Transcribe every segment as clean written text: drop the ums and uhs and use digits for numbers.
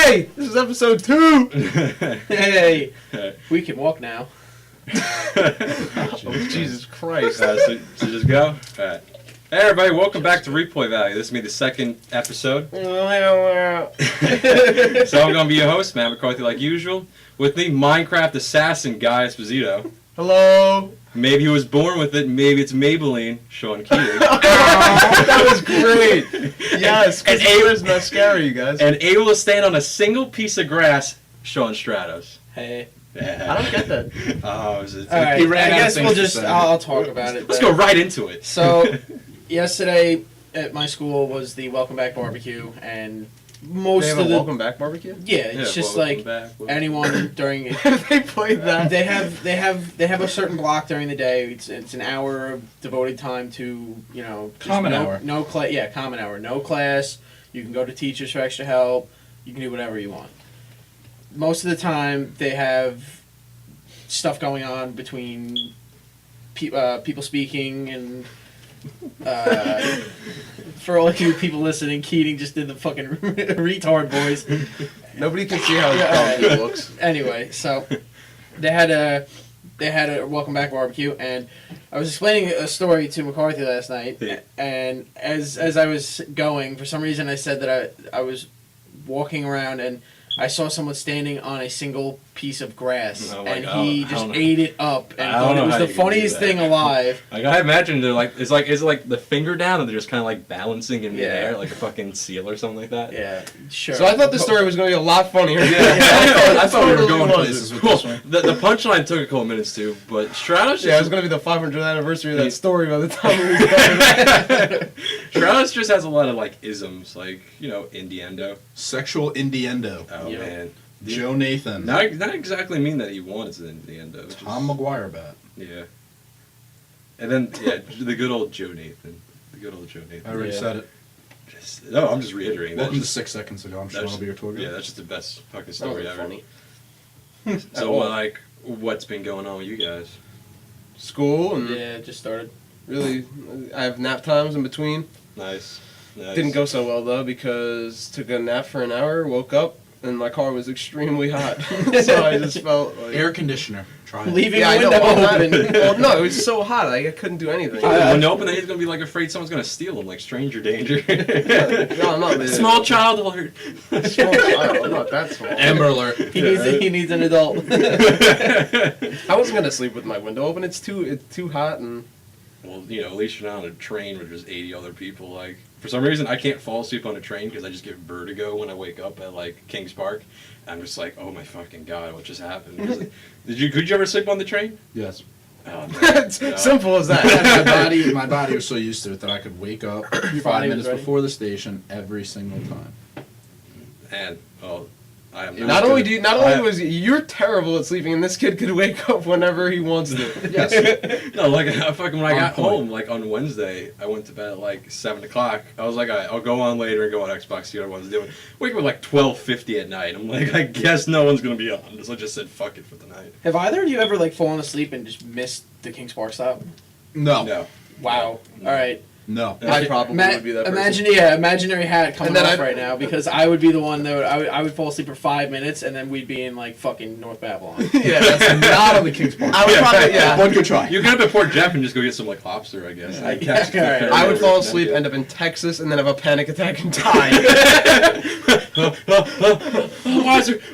Hey, this is episode 2. Hey, we can walk now. Oh, Jesus Christ. So just go? Alright. Hey everybody, welcome back to Replay Value. This is me the second episode. So I'm going to be your host, Matt McCarthy, like usual. With me, Minecraft assassin Guy Esposito. Hello. Maybe he was born with it, maybe it's Maybelline, Sean Keating. That was great. Yes, because it was mascara, you guys. And able to stand on a single piece of grass, Sean Stratos. Hey. Yeah. I don't get that. Oh, Alright, He ran I out of guess things we'll to just, say. I'll talk about it. Let's go right into it. So, yesterday at my school was the Welcome Back barbecue, and most They have of a the... welcome back barbecue? Yeah, it's just welcome like back. anyone during... They played that. They have a certain block during the day. It's an hour of devoted time to, you know, just Common hour. No class. Yeah, common hour. No class. You can go to teachers for extra help. You can do whatever you want. Most of the time, they have stuff going on between people speaking and. For all you people listening, Keating just did the fucking retard voice. Nobody can see how Yeah, dumb it looks. Anyway, so they had a welcome back barbecue, and I was explaining a story to McCarthy last night, Yeah. and as I was going, for some reason I said that I was walking around and I saw someone standing on a single piece of grass, Oh my and God. he I just don't know. ate it up, and I don't thought know it was how the you can do funniest that. thing alive. Like I imagine they're like is it like the finger down and they're just kind of like balancing in the Yeah. air like a fucking seal or something like that. Yeah, sure. So I thought the story was going to be a lot funnier. I thought we were Totally going was. places with Well, this one. the punchline took a couple minutes too, but Stratos Yeah, it just, was going to be the 500th anniversary of Yeah. that story by the time we was done. Stratos just has a lot of like isms, like innuendo. Sexual innuendo. Oh Yep. man, Joe Nathan. not exactly mean that he wants an innuendo. Just, Tom McGuire bat. yeah, and then the good old Joe Nathan. The good old Joe Nathan. I already Yeah. said it. No, I'm just reiterating. Welcome to That's 6 seconds ago. I'm that's sure I'll just- be your tour guide. yeah, that's just the best fucking That story was ever. funny. So Well, like, what's been going on with you guys? school and yeah, it just started. really, I have nap times in between. Nice. Didn't go so well though because took a nap for an hour, woke up, and my car was extremely hot. So I just felt like Air conditioner. Try it. Leaving yeah, I the know. window Well, open. well, no, it was so hot. I couldn't do anything. When they open, then he's gonna be like afraid someone's gonna steal him, like stranger danger. No, I'm not. Small child alert. Small child. I'm not that small. Amber alert. He needs an adult. I wasn't gonna sleep with my window open. It's too hot and. Well, at least you're not on a train with just 80 other people. Like, for some reason, I can't fall asleep on a train because I just get vertigo when I wake up at like Kings Park. I'm just like, oh my fucking god, what just happened? 'Cause, like, could you ever sleep on the train? Yes. Oh, no. It's No. simple as that. my body was so used to it that I could wake up 5 body was minutes ready? before the station every single time. And I am Not only I- was you're terrible at sleeping, and this kid could wake up whenever he wants to. Yes. No, like fucking when I On got point. home, like on Wednesday, I went to bed at like 7 o'clock. I was like, I'll go on later and go on Xbox, see what everyone's doing. Wake up at like 12:50 at night. I'm like, I guess no one's gonna be on. So I just said fuck it for the night. Have either of you ever like fallen asleep and just missed the Kings Park stop? No. No. Wow. No. All right. No. I probably would be that person. Imagine, imaginary hat coming And then off I'd- right now because I would be the one that I would fall asleep for 5 minutes and then we'd be in like fucking North Babylon. Yeah, That's not on the Kings Park. I would probably One could try. You can up at Port Jeff and just go get some like lobster, I guess. Yeah. And catch the Yeah, ferry I would over fall and asleep, then end up in Texas, and then have a panic attack and die.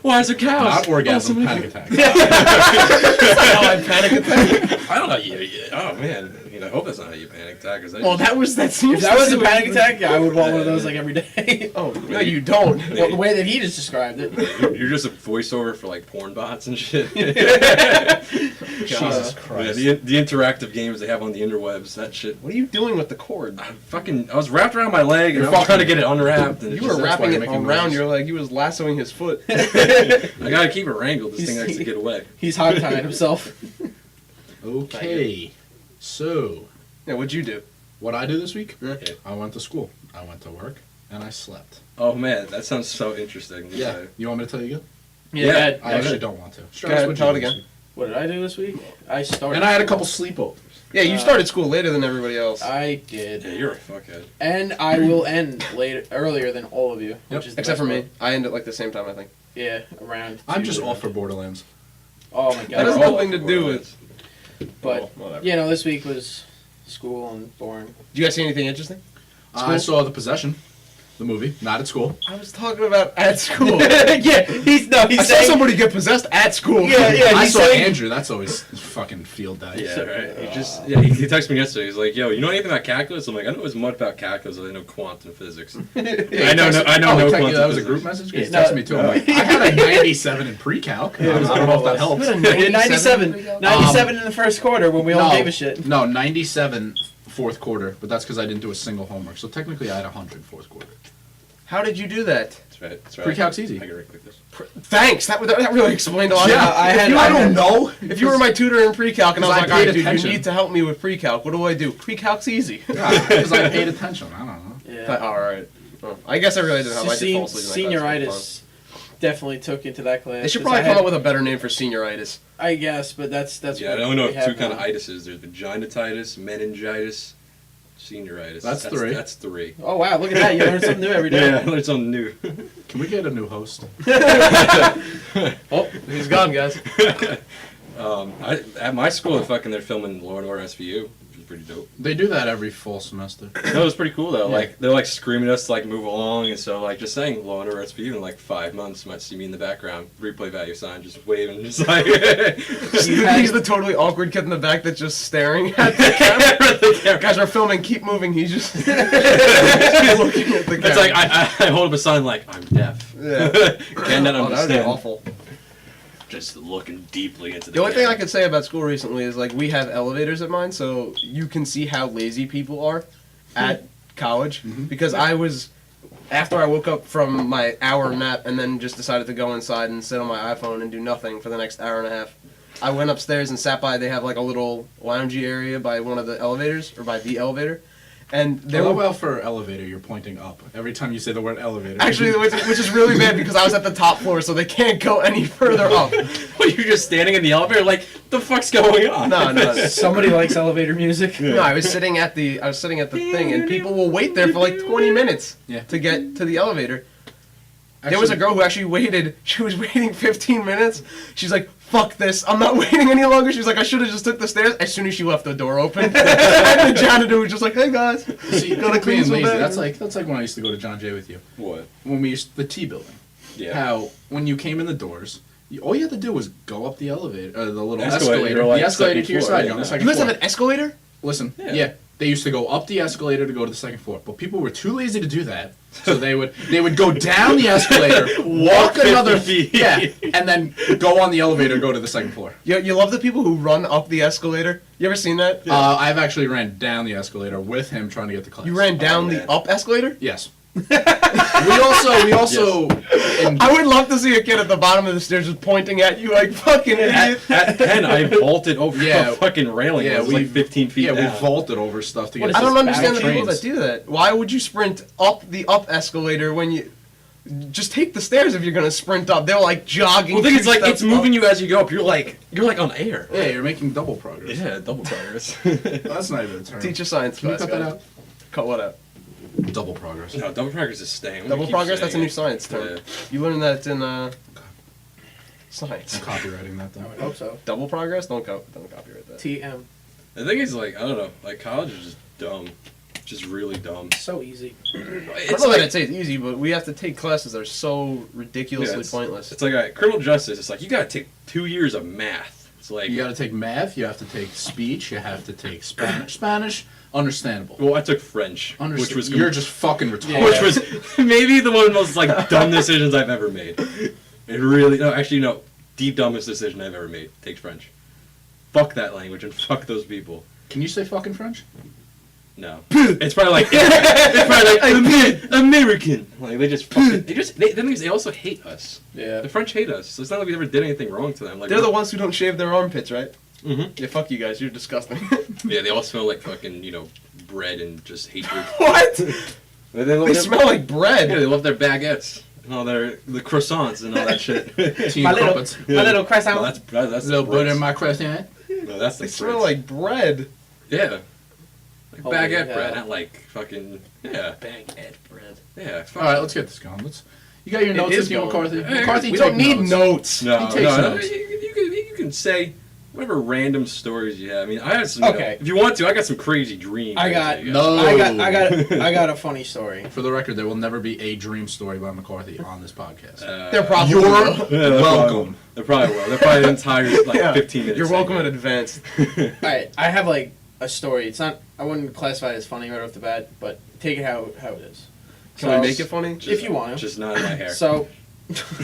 why is there cows? Not orgasm, Oh, panic attack. How I panic attack. I don't know. Oh man. I hope that's not how you panic attack. Well, that seems. If that was a to panic attack, I would want one of those like every day. Oh no, you don't. Well, the way that he just described it. You're just a voiceover for like porn bots and shit. Jesus Yeah, Christ. the interactive games they have on the interwebs, that shit. What are you doing with the cord? I was wrapped around my leg and I was trying to get it unwrapped. And You it were just, that's why wrapping you're it making around noise. your leg. You was lassoing his foot. I gotta keep it wrangled. This thing likes to get away. He's hog-tying himself. Okay. So, Yeah, what'd you do? what I do this week? Yeah. I went to school. I went to work. And I slept. Oh man, that sounds so interesting. to Yeah. say. You want me to tell you again? Yeah. Yeah. go ahead. I actually don't want to. Go ahead, What'd tell you it do again. this week? What did I do this week? I started. And I had a couple sleepovers. Yeah, you started school later than everybody else. I did. Yeah, you're a fuckhead. And I will end earlier than all of you. Which is the Except best for me. part. I end at like the same time, I think. Yeah, around. I'm just Tuesday. off for Borderlands. Oh my god. That has We're all nothing to up do for with. But Well, whatever. you know, this week was school and boring. Did you guys see anything interesting? I saw The Possession, the movie, not at school. I was talking about at school. yeah, he's I saw somebody get possessed at school. Yeah, I he's saw saying- Andrew. That's always fucking field day. Yeah, right. He texted me yesterday. He's like, "Yo, you know anything about calculus?" I'm like, "I know as much about calculus as I know quantum physics." I know Oh, no he quantum texted you, that was a physics. group message? He Yeah, texted no. me too. I'm like, I had a 97 in pre-calc. I don't know if that helps. Yeah, 97 in the first quarter when we all gave a shit. No, 97 fourth quarter, but that's because I didn't do a single homework. So technically I had 100 fourth quarter. How did you do that? That's right. That's right. Pre-calc's easy. I can write like this. Thanks. That really explained a lot. Yeah, I had. I don't know. If you were my tutor in pre-calc and I was Because like, I "All paid right, dude, attention. you need to help me with pre-calc. What do I do? Pre-calc's easy." Because I paid attention. I don't know. Yeah. All right. Well, I guess I really didn't have. I did fall asleep in that class. It was Senioritis definitely took into that class. fun. They should 'cause probably I come had- up with a better name for senioritis. I guess, but that's Yeah, I what don't know we of have two kind of now. itises. There's vaginititis, meningitis, senioritis. That's three. That's three. Oh wow, look at that! You learn something new every day. Yeah, I learned something new. Can we get a new host? Oh, he's gone, guys. At my school, they're filming Law and Order SVU, which is pretty dope. They do that every fall semester. No, it was pretty cool though. Yeah. Like they're like screaming at us to like move along, and so like just saying Law and Order SVU in like 5 months, you might see me in the background, replay value sign, just waving, just like. He's the totally awkward kid in the back that's just staring at the camera. Guys are filming. Keep moving. He's just looking at the camera. It's like I hold up a sign like I'm deaf. Yeah. Cannot Oh, that would be understand. awful. Just looking deeply into the. The only thing I camera. could say about school recently is like we have elevators at mine, so you can see how lazy people are at college. Because I was, after I woke up from my hour nap and then just decided to go inside and sit on my iPhone and do nothing for the next hour and a half, I went upstairs and sat by. They have like a little loungy area by one of the elevators or by the elevator, and there How were. well for elevator, you're pointing up every time you say the word elevator. Actually, which is really bad because I was at the top floor, so they can't go any further up. Well, you're just standing in the elevator, like, the fuck's going on? No. Somebody likes elevator music. No, I was sitting at the thing, and people will wait there for like 20 minutes Yeah. to get to the elevator. There was a girl who actually waited. She was waiting 15 minutes. She's like, "Fuck this! I'm not waiting any longer." She's like, "I should have just took the stairs." As soon as she left, the door opened, and the janitor was just like, "Hey guys, See, gotta clean being some lazy. bathrooms." That's like when I used to go to John Jay with you. What? When we used the T building. Yeah. How when you came in the doors, all you had to do was go up the elevator, the little Escalator, escalator, like the escalator second to your floor, side. yeah, You're on the no. second You guys floor. have an escalator?" Listen, Yeah. yeah. They used to go up the escalator to go to the second floor, but people were too lazy to do that. So they would go down the escalator, walk 50 another feet. yeah, and then go on the elevator, go to the second floor. You love the people who run up the escalator. You ever seen that? I've actually ran down the escalator with him trying to get to class. You ran down man. the up escalator. Yes. we also in, I would love to see a kid at the bottom of the stairs just pointing at you like fucking idiot. At 10, I vaulted over Yeah. a fucking railing. Yeah, it was like 15 feet yeah, down. we vaulted over stuff to What get. is I to don't this, understand the battle people that do that. Why would you sprint up the up escalator when you just take the stairs if you're gonna sprint up? They're like jogging. Well, the thing is, 2 like, steps it's moving up. you as you go up. You're like on air. Yeah, you're making double progress. Yeah, double progress. That's not even a term. Teach a science Can you class. cut that guys. out? Cut what out? Double progress. No, double progress is staying. Double progress. That's a new science term. Yeah. You learned that in science. I'm copywriting that I though. would hope so. Double progress. Don't copyright that. TM. The thing is, like, I don't know. Like, college is just dumb. Just really dumb. So easy. I don't It's know like, that I'd say it's easy, but we have to take classes that are so ridiculously it's- pointless. It's like criminal justice. It's like you gotta take 2 years of math. It's like You got to take math. You have to take speech. You have to take Spanish. Spanish, understandable. well, I took French, which was you're just fucking retarded. which was maybe the one of the most like dumb decisions I've ever made. It really no, the dumbest decision I've ever made. Take French. Fuck that language and fuck those people. Can you say fucking French? No, it's probably like American. Like they just fucking the thing is they also hate us. Yeah. The French hate us. So it's not like we ever did anything wrong to them. Like They're the ones who don't shave their armpits, right? Mhm. Yeah, fuck you guys. You're disgusting. Yeah, they all smell like fucking bread and just hatred. What? They They smell like Yeah, bread. they love their baguettes and all the croissants and all that shit. Team My little, crumpets. my little croissant. No, that's A little butter in bricks. my croissant. No, that's the They smell Brits. like bread. Yeah. Like Holy baguette hell. bread, not like fucking yeah. Baguette bread. Yeah. Fuck All right, let's get this going. You got your It notes is with you, going. McCarthy? Hey, McCarthy, We take don't need notes. notes. No, He takes no, notes. you can say whatever random stories you have. I mean, I had some. Okay. If you want to, I got some crazy dreams. I got- No. I got a funny story. For the record, there will never be a dream story by McCarthy on this podcast. They're probably You're will. Yeah, they're welcome. They probably will. They're probably the entire like Yeah. 15 minutes. You're welcome in segment. advance. Alright, I have like a story. It's not. I wouldn't classify it as funny right off the bat, but take it how it is. Can we make it funny? If you want to. Just not in my hair. So,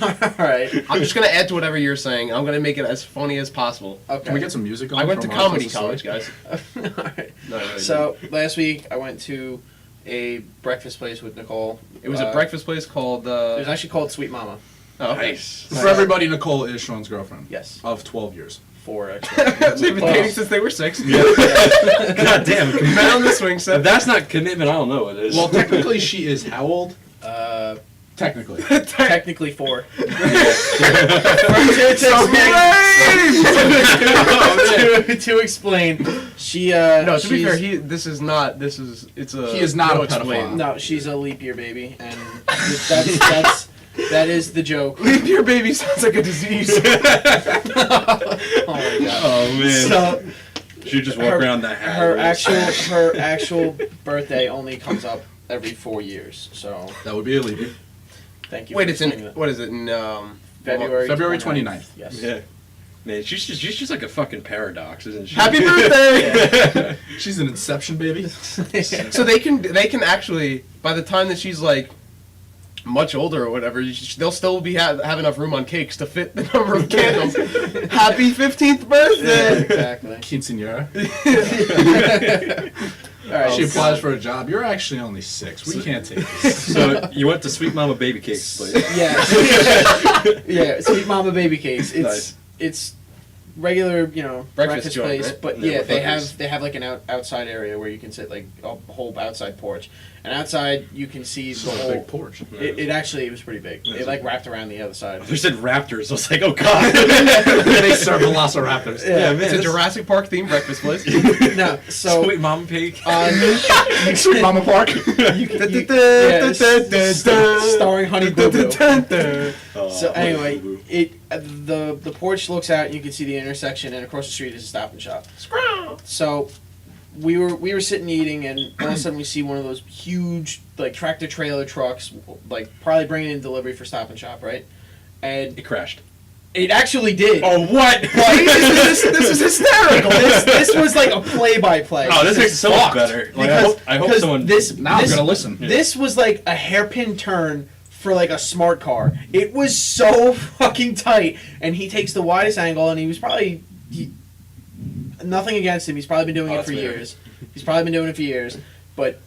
alright. I'm just gonna add to whatever you're saying. I'm gonna make it as funny as possible. Okay. Can we get some music on? I went to from comedy Rochester's college, story? guys. Alright. No, I really So last week I went to a breakfast place with Nicole. didn't. It was a breakfast place called. It was actually called Sweet Mama. Oh, okay. Nice. For everybody, Nicole is Sean's girlfriend. Yes. Of 12 years. 4 actually. They've been Well- dating since they were 6. God damn. Men on the swing If set. that's not commitment, I don't know what it is. Well, technically, she is how old? Uh, Technically. technically 4. to explain, she No, to be she's- fair, it's a. He is not no a explain. pedophile. No, she's a leap year baby, and that is the joke. Leap year baby sounds like a disease. Oh my god. Oh man. So She just walk her- around the hat. her actual birthday only comes up every 4 years. So That would be a leap. thank you. Wait, for it's in. explaining that. What is it in? February February 29th. 29th. Yes. Yeah. Man, she's just like a fucking paradox, isn't she? Happy birthday! She's an Inception baby. So they can actually, by the time that she's like much older or whatever, they'll still be have enough room on cakes to fit the number of candles. Happy 15th Yeah, birthday! exactly. Quinceanera. All right. She applies for a job. You're actually only 6. We can't take this. So you went to Sweet Mama Baby Cakes place. Yeah. Yeah. Sweet Mama Baby Cakes. Nice. It's regular, breakfast joint, place, right? but Yeah, yeah, they motherfuckers. have like an outside area where you can sit, like a whole outside porch, and outside you can see This the is a whole. big porch. It actually was pretty big. It like wrapped around the other side. They said raptors. I was like, oh god. They serve velociraptors. Yeah, man. It's a this- Jurassic Park themed breakfast place. No, so Sweet Mama Cake. Sweet Mama Park. starring Honey Boo Boo. Oh, So anyway, boo-boo. the porch looks out and you can see the intersection, and across the street is a Stop and Shop. So we were sitting eating, and all of a sudden we see one of those huge like tractor trailer trucks, like probably bringing in delivery for Stop and Shop, right? And It crashed. it actually did. Oh what? this is hysterical. This was like a play-by-play. Oh, this makes it so much fucked. better. Like, Because- I hope because someone. this Now I'm this- going to listen. This was like a hairpin turn for like a smart car. It was so fucking tight, and he takes the widest angle, and he was probably nothing against him. He's probably been doing Oh, it that's for fair. years. He's probably been doing it for years, but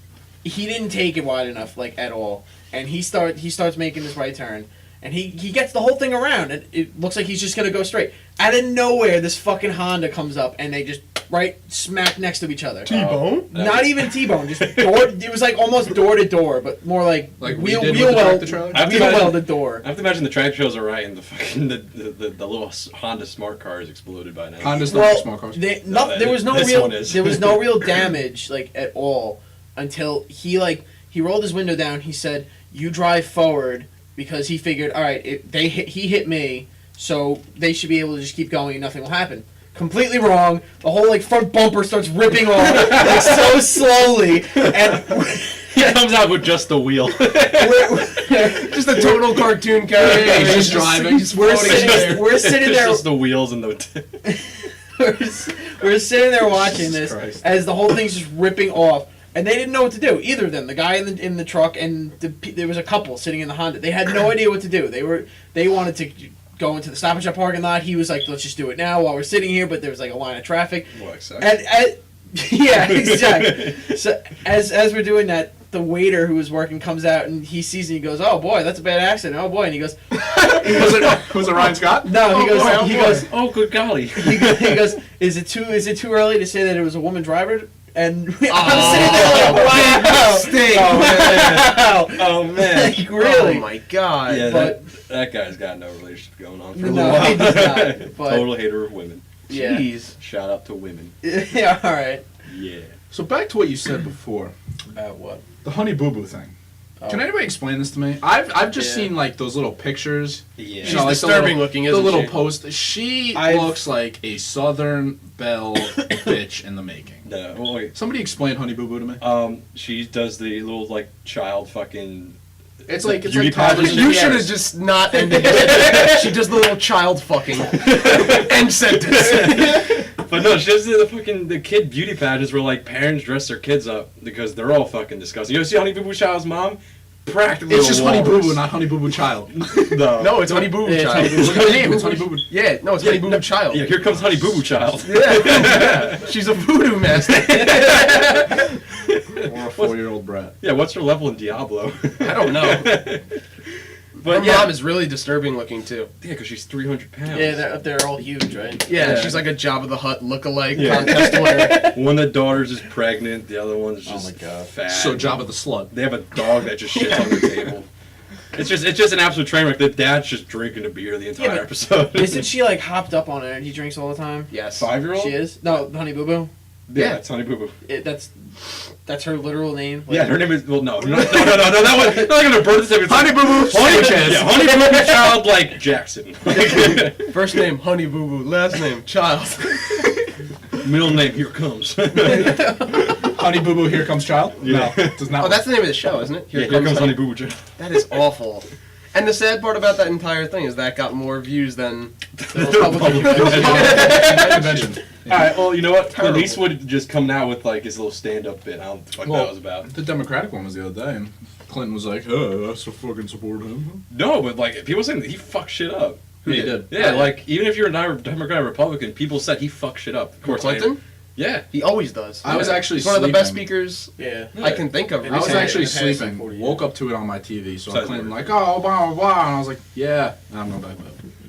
he didn't take it wide enough, like at all. And he starts making this right turn, and he gets the whole thing around, and it looks like he's just gonna go straight. Out of nowhere, this fucking Honda comes up, and they just right smack next to each other. T-bone? Not even T-bone, just door. It was like almost door to door, but more like Like we wheel did with wheel the weld, tractor trailer? I have to wheel imagine- welded door. I have to imagine the tractor trailers are right, and the fucking the little Honda Smart Car is exploded by now. Honda's not Well, small cars. there was no this real one is. there was no real damage like at all until he rolled his window down. He said, "You drive forward," because he figured, all right, he hit me, so they should be able to just keep going and nothing will happen. Completely wrong. The whole like front bumper starts ripping off like so slowly, and He comes out with just the wheel. Just a total cartoon character. Yeah, he's just driving. we're floating in sitting, we're sitting It's there. just the wheels and the. we're sitting there watching Jesus this Christ. as the whole thing's just ripping off, and they didn't know what to do. Either of them, the guy in the truck and there was a couple sitting in the Honda. They had no idea what to do. They wanted to go into the Stop and Shop parking lot. He was like, "Let's just do it now while we're sitting here," but there was like a line of traffic. And yeah, exactly. So as we're doing that, the waiter who was working comes out and he sees it and he goes, "Oh boy, that's a bad accident. Oh boy," and he goes, Was it Ryan Scott? "No," he Oh, goes, boy, oh, he boy. goes, Oh, good golly. he goes, "Is it too early to say that it was a woman driver?" And I'm sitting there like, "Wow, Mistake. wow, Oh man. like, really?" Oh my god. Yeah, But- that guy's got no relationship going on for a No, little while. he does not, but- Total hater of women. Yeah, Jeez. Shout out to women. yeah, all right. Yeah. So back to what you said before, About what? the Honey Boo Boo thing. Oh. Can anybody explain this to me? I've just Yeah. seen like those little pictures. Yeah. She's like, the disturbing little- looking, The isn't little she? post. She I've- looks like a Southern Belle bitch in the making. No, well, wait. Somebody explain Honey Boo Boo to me. She does the little like child fucking. It's like beauty toddlers pageant. and You should have kids. just not ended it. She does the little child fucking end sentence. But no, she does the kid beauty pageants where like parents dress their kids up because they're all fucking disgusting. You ever see Honey Boo Boo Child's mom? Practically. It's a just Honey Boo walrus. Boo, not Honey Boo Boo Child. No, it's Honey Boo Boo Yeah, it's Child. Honey Boo Boo. Look at the name. It's Honey Boo Boo. Yeah, no, it's Honey Boo Boo Child. Yeah, here comes Honey Boo Boo Child. Yeah. She's a voodoo master. Or a 4-year-old brat. Yeah, what's her level in Diablo? I don't know. But Her yeah, mom is really disturbing looking too. yeah, because she's 300 pounds. Yeah, they're all huge, right? Yeah, Yeah. she's like a Jabba the Hutt lookalike Yeah. contest winner. One of the daughters is pregnant, the other one's Oh just my God. fat. So Jabba the Slut. They have a dog that just shits on the table. It's just an absolute train wreck. The dad's just drinking a beer the entire but episode. Isn't she like hopped up on energy drinks all the time? Yes. 5-year-old? She is. No, Honey Boo Boo. Yeah, it's Honey Boo Boo. That's her literal name. Like, Yeah, her name is. Well, no, that was not like her birth certificate. Honey Boo Boo Sanchez. Yeah, Honey Boo Boo Child like Jackson. First name Honey Boo Boo, last name Child. Middle name Here Comes. Honey Boo Boo, Here Comes Child? Yeah. No, does not. Oh, that's the name of the show, isn't it? Here comes Honey Boo Boo Child. That is awful. And the sad part about that entire thing is that got more views than the Republican convention. All right, well, you know what? Terrible. Clint Eastwood just coming out with like his little stand-up bit. I don't know what the fuck Well, that was about. The Democratic one was the other day, and Clinton was like, "Oh, I so fucking support him." No, but like people saying that he fucked shit up. Who did? Yeah, like even if you're a Democrat or Republican, people said he fucked shit up. Of course, Clinton. Yeah. He always does. I was actually He's one of the best sleeping. speakers Yeah. I can think of. And I was He's had it actually in the past, like, sleeping. 40 Woke up to it on my TV. So Besides Clinton work. like, "Oh, blah blah," and I was like, "Yeah." And I'm going back.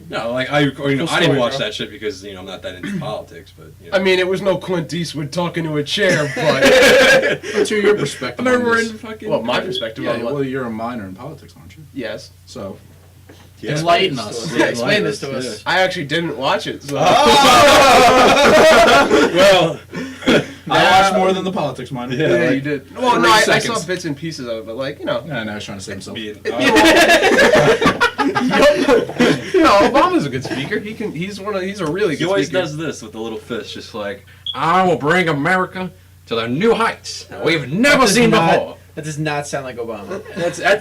No, like I didn't story, watch bro. that shit because I'm not that into politics, but I mean, it was no Clint Eastwood talking to a chair, but What's your perspective? I remember on we're this? in fucking. well, my perspective Yeah, on what? well, you're a minor in politics, aren't you? Yes, So Yeah. enlighten us. Yeah, explain this to Yeah. us. I actually didn't watch it. So. Well, I watched more than the politics minor. Yeah. Yeah, like you did. Well, no, 3 I seconds. saw bits and pieces of it, but like, you know. Yeah, now he's trying to save himself. being, No, Obama's a good speaker. He's a really he good always speaker. does this with the little fist, just like I will bring America to the new heights that we've never does seen not- before. That does not sound like Obama.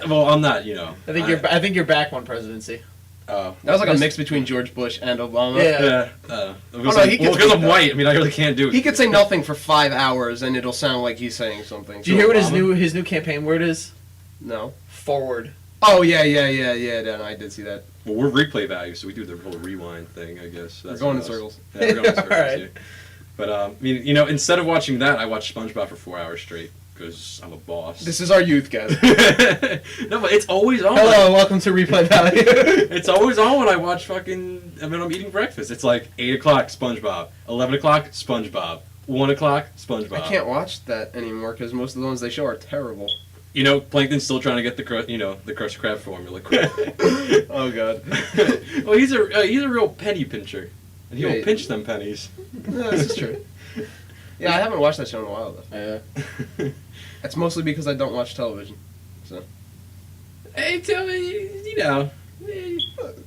Well, I'm not, you know. I think you're back one presidency. That was like a mix between George Bush and Obama. Yeah. Because no, he gets I'm beat white. I mean, I really can't do it. He could say nothing for 5 hours and it'll sound like he's saying something. Do you hear what his Obama. new campaign word is? No. Forward. Oh yeah. No, I did see that. Well, we're replay value, so we do the whole rewind thing, I guess. We're going in us. circles. Yeah, we're going in circles. Alright. Yeah. But I mean, you know, instead of watching that, I watched SpongeBob for 4 hours straight because I'm a boss. This is our youth, guys. No, but it's always on. Hello, and welcome to Replay Valley. It's always on when I watch fucking. I mean, I'm eating breakfast. It's like 8 o'clock, SpongeBob. 11 o'clock, SpongeBob. 1 o'clock, SpongeBob. I can't watch that anymore because most of the ones they show are terrible. You know, Plankton's still trying to get the Krusty Krab formula. Oh god. Well, he's a real penny pincher, and he'll Wait. pinch them pennies. No, this is true. Yeah, I haven't watched that show in a while though. It's mostly because I don't watch television. Hey, tell me, you know.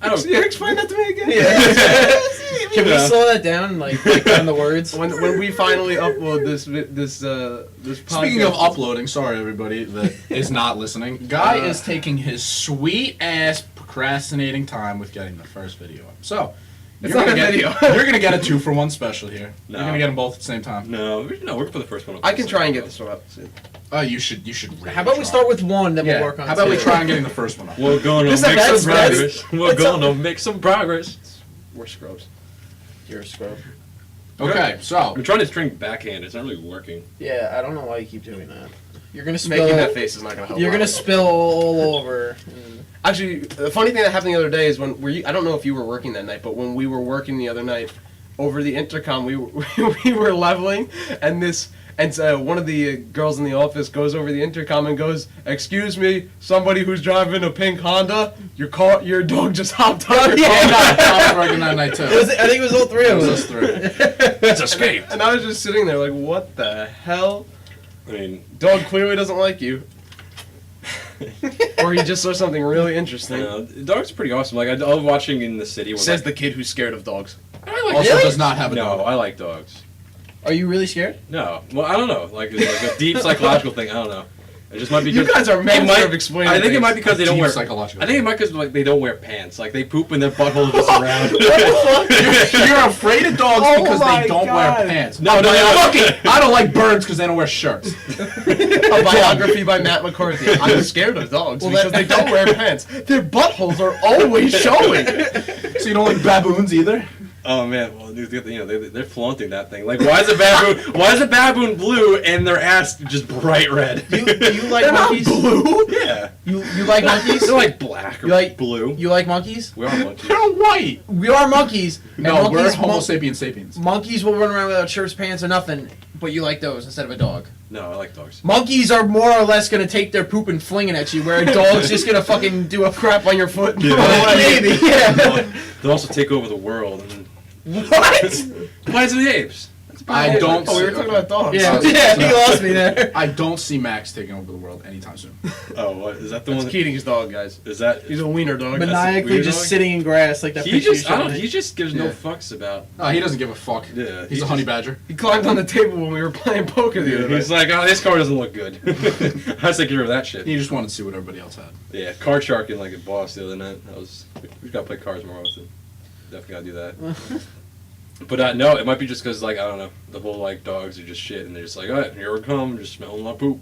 I don't. Yeah, explain that to me again. Can we Yeah. slow that down and like break down the words? When we finally upload this podcast. Speaking of uploading, sorry everybody that is not listening. Guy is taking his sweet ass procrastinating time with getting the first video up. So It's you're not gonna a get, video. You're gonna get a 2-for-1 special here. No. You're gonna get them both at the same time. No, we're for the first one. I can try and get this one up soon. Oh, you should. Really How about we try. start with one, then Yeah. we'll work on How about we two? try on getting the first one up? We're gonna This- make that's- some that's- progress. We're that's gonna make some progress. We're scrubs. You're a scrub. Okay, so I'm trying to drink backhand. It's not really working. Yeah, I don't know why you keep doing that. You're gonna spill. Making that face is not gonna help. You're gonna either. spill all over. Actually, the funny thing that happened the other day is when I don't know if you were working that night, but when we were working the other night, over the intercom we were leveling, and this And one of the girls in the office goes over the intercom and goes, "Excuse me, somebody who's driving a pink Honda, your dog just hopped on your car." I was working that night too. I think it was all three of It was us. us three. It's escaped. And I was just sitting there like, what the hell? I mean, Dog clearly doesn't like you. Or he just saw something really interesting. dogs are pretty awesome. Like I love watching in the city. Where, Says like, the kid who's scared of dogs. Also does not have a no, dog. I like dogs. Are you really scared? No, well I don't know. Like it's like a deep psychological thing. I don't know. It just might be. You guys are it master might- of explaining I think it things. might be because they don't Deep wear. psychological. I think it might because like they don't wear pants. Like they poop and their butthole is just around. You're afraid of dogs Oh because my they don't God. wear pants. No, no, no. Fucking, I don't like birds because they don't wear shirts. A biography by Matt McCarthy. I'm scared of dogs because they don't wear pants. Their buttholes are always showing. So you don't like baboons either? Oh man, well they're flaunting that thing. Like why is a baboon? Why is a baboon blue and their ass just bright red? You like They're not monkeys? blue. Yeah, You like monkeys? they're like black or You like- blue. You like monkeys? We are monkeys. They're white. We are monkeys. And No, we're monkeys, Homo sapiens sapiens. monkeys will run around without shirts, pants, or nothing. But you like those instead of a dog. No, I like dogs. Monkeys are more or less gonna take their poop and fling it at you, where a dog's just gonna fucking do a Crap on your foot. Maybe, yeah. They'll also take over the world. And What? Planet of the Apes. I don't. Oh, we were talking about dogs. Yeah, yeah, he lost me there. I don't see Max taking over the world anytime soon. Oh, what is that the That's one? Keating's dog, guys. Is that? He's a wiener dog. Maniacally weird just dog. sitting in grass like that He picture you just, I showed don't. me. He just gives no Yeah. fucks about. No, he doesn't give a fuck. Yeah, He's he a honey just- badger. He climbed on the table when we were playing poker the other He's night. like, oh, this car doesn't look good. I was like, get rid of that shit. He just wanted to see what everybody else had. Yeah, card sharking like a boss the other night. We gotta play cards more often. Definitely gotta do that. But no, it might be just because like I don't know, the whole like dogs are just shit and they're just like, alright, here we come, just smelling like poop.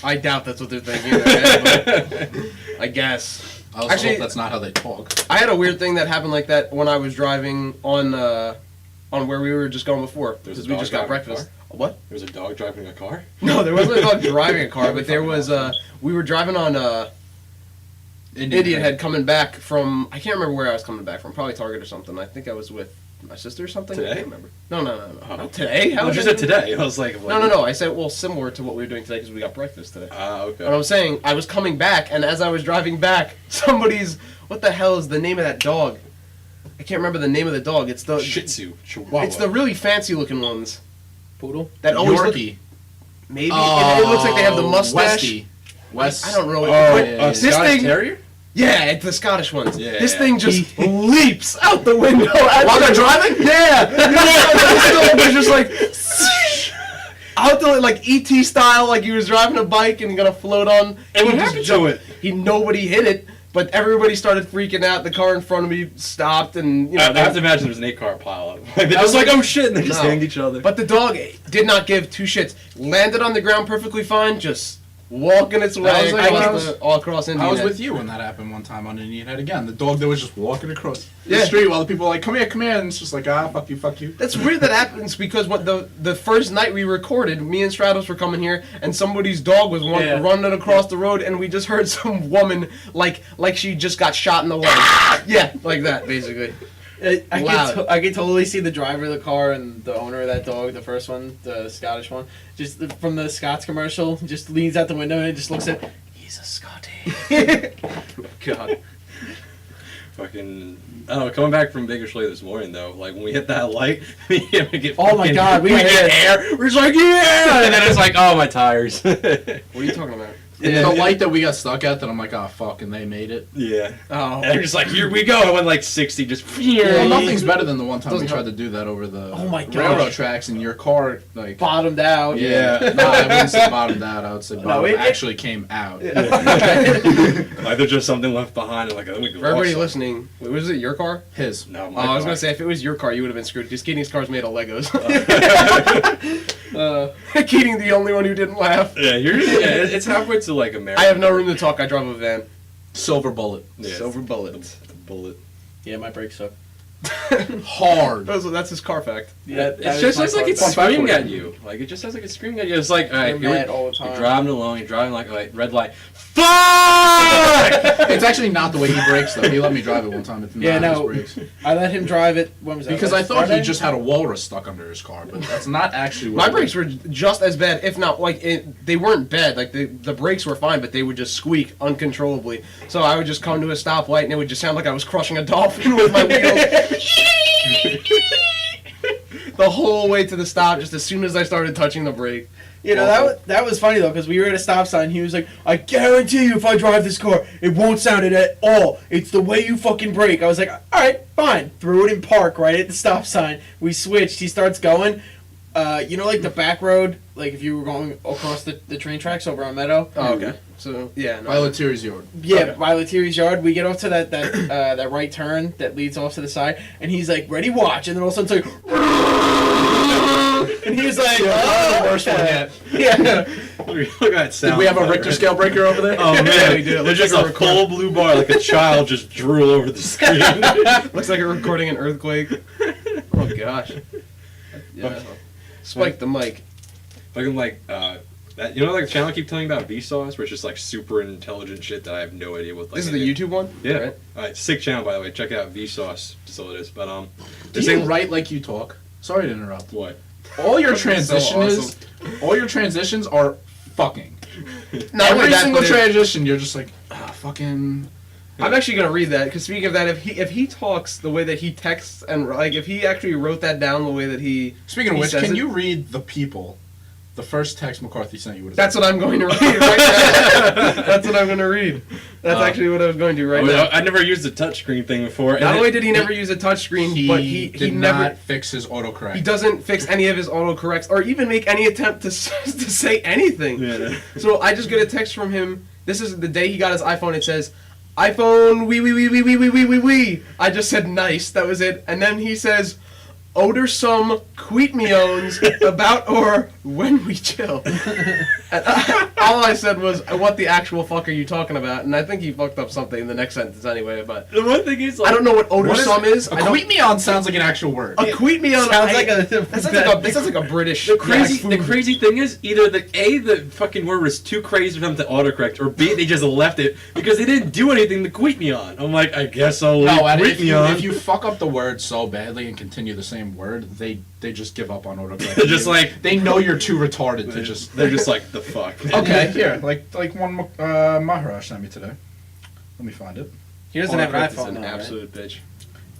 I doubt that's what they're thinking. But I guess. I also Actually- hope that's not how they talk. I had a weird thing that happened like that when I was driving on where we were just going before. There's a Because we dog just got driving a breakfast. What? There was a dog driving a car. No, there wasn't a dog driving a car, but there was we were driving on Indian Head coming back from, I can't remember where I was coming back from, probably Target or something. I think I was with my sister or something. I Today? can't remember. No. Oh. Not today? How I was just I said today. I was like, No. I said, well, similar to what we were doing today because we got breakfast today. Okay. And I'm saying, I was coming back, and as I was driving back, somebody's, what the hell is the name of that dog? I can't remember the name of the dog. It's the Shih Tzu, Chihuahua. It's the really fancy looking ones. Poodle? That always look, Yorkie. maybe it looks like they have the mustache. Westie. West. I don't know. Oh, But yeah, a this Scottish thing, Terrier? yeah, it's the Scottish ones. Yeah. This thing just leaps out the window while they're driving? Yeah, they're just like out the like ET style, like he was driving a bike and gonna float on. And what He just happened to jumped. it? Nobody hit it, but everybody started freaking out. The car in front of me stopped, and you know. I have to imagine there's an 8-car pileup. Like, they're just like, oh shit, and they just No. hanged each other. But the dog did not give two shits. Landed on the ground perfectly fine, just walking its way was like when all across Indian I was Head. with you when that happened one time on Indian Head again. The dog that was just walking across the Yeah. street while the people were like, come here, and it's just like, fuck you. That's weird that happens because what the first night we recorded, me and Stratos were coming here, and somebody's dog was Yeah. running across the road, and we just heard some woman like she just got shot in the leg. Yeah, like that basically. Loud. I could totally see the driver of the car and the owner of that dog, the first one, the Scottish one, just from the Scots commercial, just leans out the window and just looks at, he's a Scottie. God. Fucking, I don't know, coming back from Baker Schley this morning though, like when we hit that light, we get Oh my God, we get hit- air. We're just like, yeah! And then it's like, oh, my tires. What are you talking about? The light that we got stuck at, that I'm like, oh fuck, and they made it. Yeah. Oh, And I'm just like, here we go. I went like 60, just. Well, nothing's better than the one time we Doesn't tried to do that over the Oh my gosh. railroad tracks, and your car, like, Bottomed out. yeah. No, I wouldn't say bottomed out. I would say No, bottom it- actually came out. Like there's just something left behind. And like, I think we could for everybody lost listening, was it your car? His. No, Oh, my I was car. gonna say if it was your car, you would have been screwed because Keating's car's made of Legos. Keating, the only one who didn't laugh. Yeah, it's halfway to like America. I have no room to talk. I drive a van. Silver bullet. Yeah, Silver bullet. The bullet. Yeah, my brakes suck. Hard. That's his car fact. Yeah, It just sounds like it's Fun fact screaming for you. at you. Like it just sounds like it's screaming at you. It's like, all right, You're mad all the time. you're driving along. You're driving like red light. Fuck! It's actually not the way he brakes though. He let me drive it one time. It's Yeah, not no. his brakes. I let him drive it. When was that? Because like I thought Friday? he just had a walrus stuck under his car, but that's not actually what My it brakes was. were just as bad, if not they weren't bad. Like the brakes were fine, but they would just squeak uncontrollably. So I would just come to a stoplight and it would just sound like I was crushing a dolphin with my wheels. The whole way to the stop, just as soon as I started touching the brake. You know, that was funny though, because we were at a stop sign. He was like, "I guarantee you, if I drive this car, it won't sound it at all. It's the way you fucking brake." I was like, "All right, fine." Threw it in park right at the stop sign. We switched. He starts going. You know, like the back road, like if you were going across the train tracks over on Meadow. Oh, okay. So yeah, no. By Lettieri's yard. Yeah, Okay. by Lettieri's yard. We get off to that right turn that leads off to the side, and he's like, "Ready, watch!" And then all of a sudden, it's like, and he's like, "Oh, the worst one yet. yeah." Look at that sound. Did we have a effect, Richter right? scale breaker over there? Oh Yeah, man, we did. It There's looks just like a a record. full blue bar, like a child just drool over the screen. Looks like you're recording an earthquake. Oh gosh. Yeah. Spike the mic. Fucking like that, you know, like the channel I keep telling you about, Vsauce, where it's just like super intelligent shit that I have no idea what. Like, This is the YouTube one. Yeah. Right? Alright, sick channel by the way. Check it out, Vsauce. That's all it is. But Do they're you saying write like you talk? Sorry to interrupt. what? All your Fucking so all your transitions are fucking. Not only Every that, single but transition, you're just like, fucking. I'm actually gonna read that because speaking of that, if he talks the way that he texts and like if he actually wrote that down the way that he Speaking of he which, says can it- you read The People? The first text McCarthy sent you. That's what I'm going to read right now. That's what I'm going to read. That's actually what I was going to right now. I never used the touchscreen thing before. Not only did he never use a touchscreen, but he did never not fix his autocorrect. he doesn't fix any of his autocorrects or even make any attempt to say anything. Yeah. So I just get a text from him. This is the day he got his iPhone. It says, "iPhone wee. I just said nice. That was it. And then he says, "Oder some Queetmeons about or when we chill." And all I said was, "What the actual fuck are you talking about?" And I think he fucked up something in the next sentence anyway. But The one thing is, like, I don't know what Oder what is some is. A I don't. tweet me on sounds like an actual word. A Queetmeon Sounds like a. That sounds like a British. The crazy, food. the crazy thing is either the fucking word was too crazy for them to autocorrect, or B, they just left it because they didn't do anything to quit me on. I'm like, I guess I'll No, and quit if me you, on. if you fuck up the word so badly and continue the same word, they just give up on autocorrect. They're just like, They know you're too retarded to just. they're just like, the fuck. Okay, here, like one Maharaj sent me today. Let me find it. He doesn't have an Autocorrect is iPhone an now, right? absolute bitch.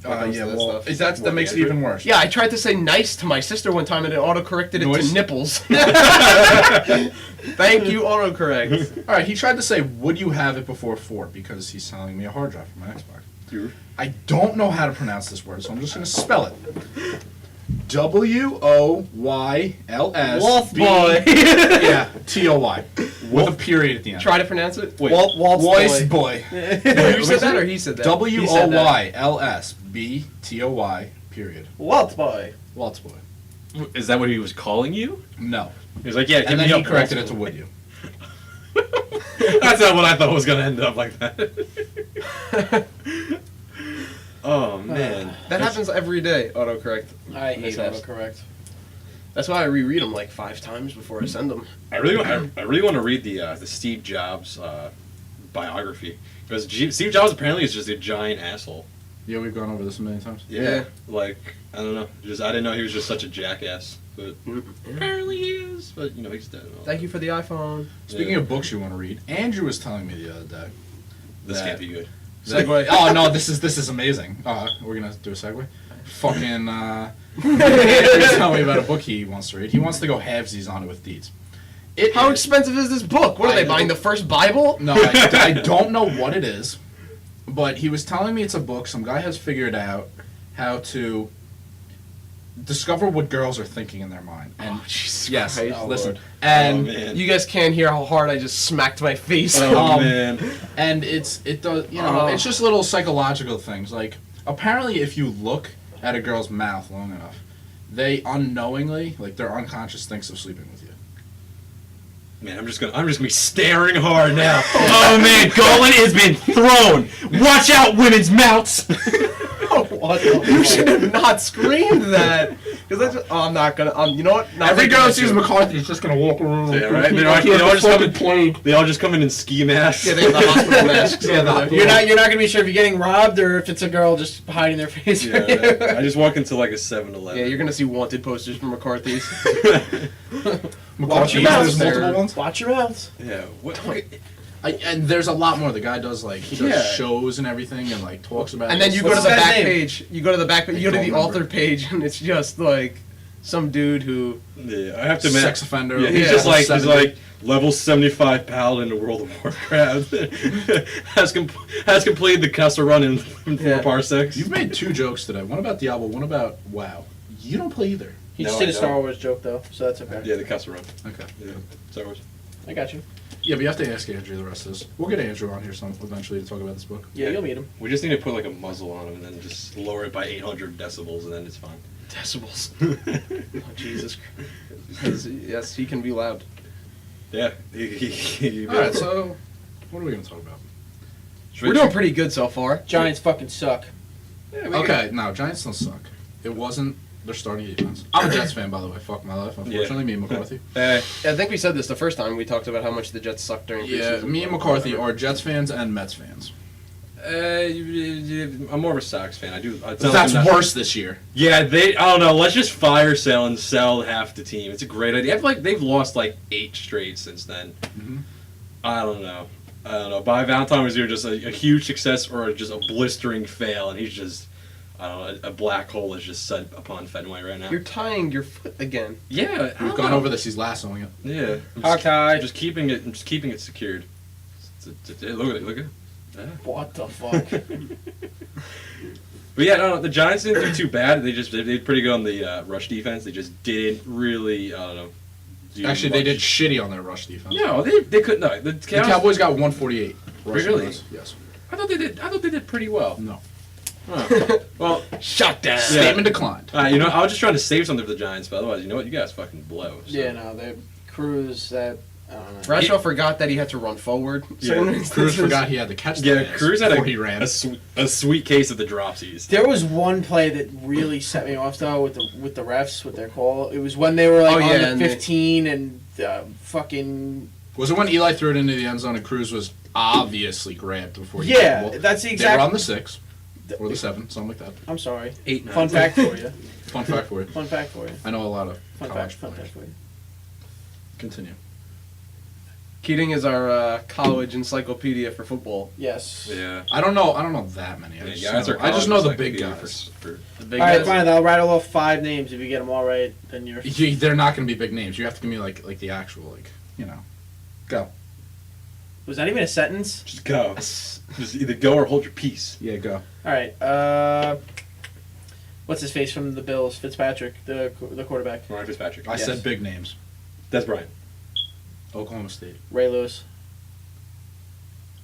Yeah, well, that makes it even worse. Yeah, I tried to say nice to my sister one time and it autocorrected it Noise? to nipples. Thank you, autocorrect. All right, he tried to say, "Would you have it before 4?" because he's selling me a hard drive for my Xbox. I don't know how to pronounce this word, so I'm just gonna spell it. WOYLS. Wolf B- boy. Yeah, TOY with a period at the end. Try to pronounce it. Wait, Waltz Voice boy. boy. You said that or he said that? WOYLSBTOY period. Waltz boy. Waltz boy. is that what he was calling you? No. He was like, yeah, give And then me he up. corrected it to would you. That's not what I thought was gonna end up like that. Oh man, That happens every day, autocorrect. I hate Mishaps. autocorrect. That's why I reread them like 5 times before I send them. I really want to read the Steve Jobs biography because Steve Jobs apparently is just a giant asshole. Yeah, we've gone over this a million times. Yeah. Like I don't know, I didn't know he was just such a jackass, but apparently he is. But you know he's dead. And all Thank that. you for the iPhone. Speaking of books you want to read, Andrew was telling me the other day. This that- can't be good. Segue. Oh no, this is amazing. We're gonna do a segue. Fucking Andrew's telling me about a book he wants to read. He wants to go halvesies on it with deeds. How expensive is this book? What are I they know. buying? The first Bible? No, I don't know what it is, but he was telling me it's a book. Some guy has figured out how to discover what girls are thinking in their mind. And Jesus yes, Christ. listen, Oh and man. You guys can't hear how hard I just smacked my face. Oh um, man. and it does, you know, Oh. it's just little psychological things. Like apparently, if you look at a girl's mouth long enough, they unknowingly, like their unconscious, thinks of sleeping with you. Man, I'm just gonna be staring hard now. Oh man, Golan has been thrown. Watch out, women's mouths. What the You fuck? should have not screamed that. Because I'm not gonna. You know what? Not Every taking girl that sees joke. McCarthy is just gonna walk around. Yeah, right? Like They all just come in plane. They all just come in ski masks. Yeah, they have the hospital masks. Yeah, over there. You're not gonna be sure if you're getting robbed or if it's a girl just hiding their face. Yeah, right. I just walk into like a 7-Eleven. Yeah, you're gonna see wanted posters from McCarthy's. McCarthy, your mouth, there's multiple sir. ones. Watch your mouth. Yeah. What? And there's a lot more. The guy does he does Yeah. shows and everything, and talks about. And then you go What's to the his guy's back name? page. You go to the back page. You go to I the don't author page, and it's just like some dude who. Yeah, I have to admit. sex offender. Yeah, he's Yeah. just like he's 70. like level 75 paladin in World of Warcraft. has completed the Kessel run in 4 Yeah. parsecs. You've made 2 jokes today. One about Diablo. One about WoW. You don't play either. He No, just did I a Star don't. Wars joke though, so that's okay. Yeah, the Kessel run. Okay. Yeah, Star Wars. I got you. Yeah, but you have to ask Andrew the rest of this. We'll get Andrew on here eventually to talk about this book. Yeah, you'll meet him. We just need to put like a muzzle on him and then just lower it by 800 decibels and then it's fine. Decibels. Oh, Jesus Christ. Yes, he can be loud. Yeah. All right, so what are we gonna talk about? We're doing pretty good so far. Giants fucking suck. Okay, no, Giants don't suck. It wasn't their starting defense. I'm a Jets fan, by the way. Fuck my life. Unfortunately, me and McCarthy. Hey. I think we said this the first time we talked about how much the Jets sucked during Yeah, preseason. me and McCarthy are Jets fans and Mets fans. I'm more of a Sox fan. I do. That's worse this year. Yeah, I don't know. Let's just fire sale and sell half the team. It's a great idea. I feel like they've lost like 8 straight since then. Mhm. I don't know. By Valentine was either just a huge success or just a blistering fail, and he's just, I don't know, a black hole is just set upon Fenway right now. You're tying your foot again. Yeah, I We've don't gone know. over this. He's lassoing it. Yeah, Hog tie. I'm just keeping it secured. Look at it. Look at it. Yeah. What the fuck? But yeah, no, the Giants didn't do too bad. They did pretty good on the rush defense. They just didn't really, I don't know. do Actually, they much. did shitty on their rush defense. No, they couldn't. No, the The Cowboys got 148. rushing Really? yards. Yes. I thought they did pretty well. No. Huh. Well, Shut down. Yeah. Statement declined. you know, I was just trying to save something for the Giants, but otherwise, you know what? You guys fucking blow. So. Yeah, no, they Cruz that I don't know. Bradshaw forgot that he had to run forward. Yeah. certain Cruz instances. forgot he had to catch the Yeah, pass Cruz had before he ran. a sweet case of the dropsies. There was one play that really set me off though with the refs with their call. It was when they were like Oh, yeah, on and the they- 15 and fucking Was it when Eli threw it into the end zone and Cruz was obviously grabbed before he got the yeah. ball? That's the They exact. were on the 6 or the 7, something like that. I'm sorry. 8, 9. Fun fact for you. Fun fact for you. Fun fact for you. I know a lot of Fun college fact. Fun players. fact for you. Continue. Keating is our college encyclopedia for football. Yes. Yeah. I don't know that many. I Yeah, just, guys know, are I just know the college big encyclopedia guys. for- The big All right, guys. fine. I'll rattle off 5 names. If you get them all right, then you're. They're not going to be big names. You have to give me like the actual Go. Was that even a sentence? Just go. Just either go or hold your peace. Yeah, go. All right. What's his face from the Bills? Fitzpatrick, the quarterback. Ryan Fitzpatrick. I Yes. said big names. That's Brian. Oklahoma State. Ray Lewis.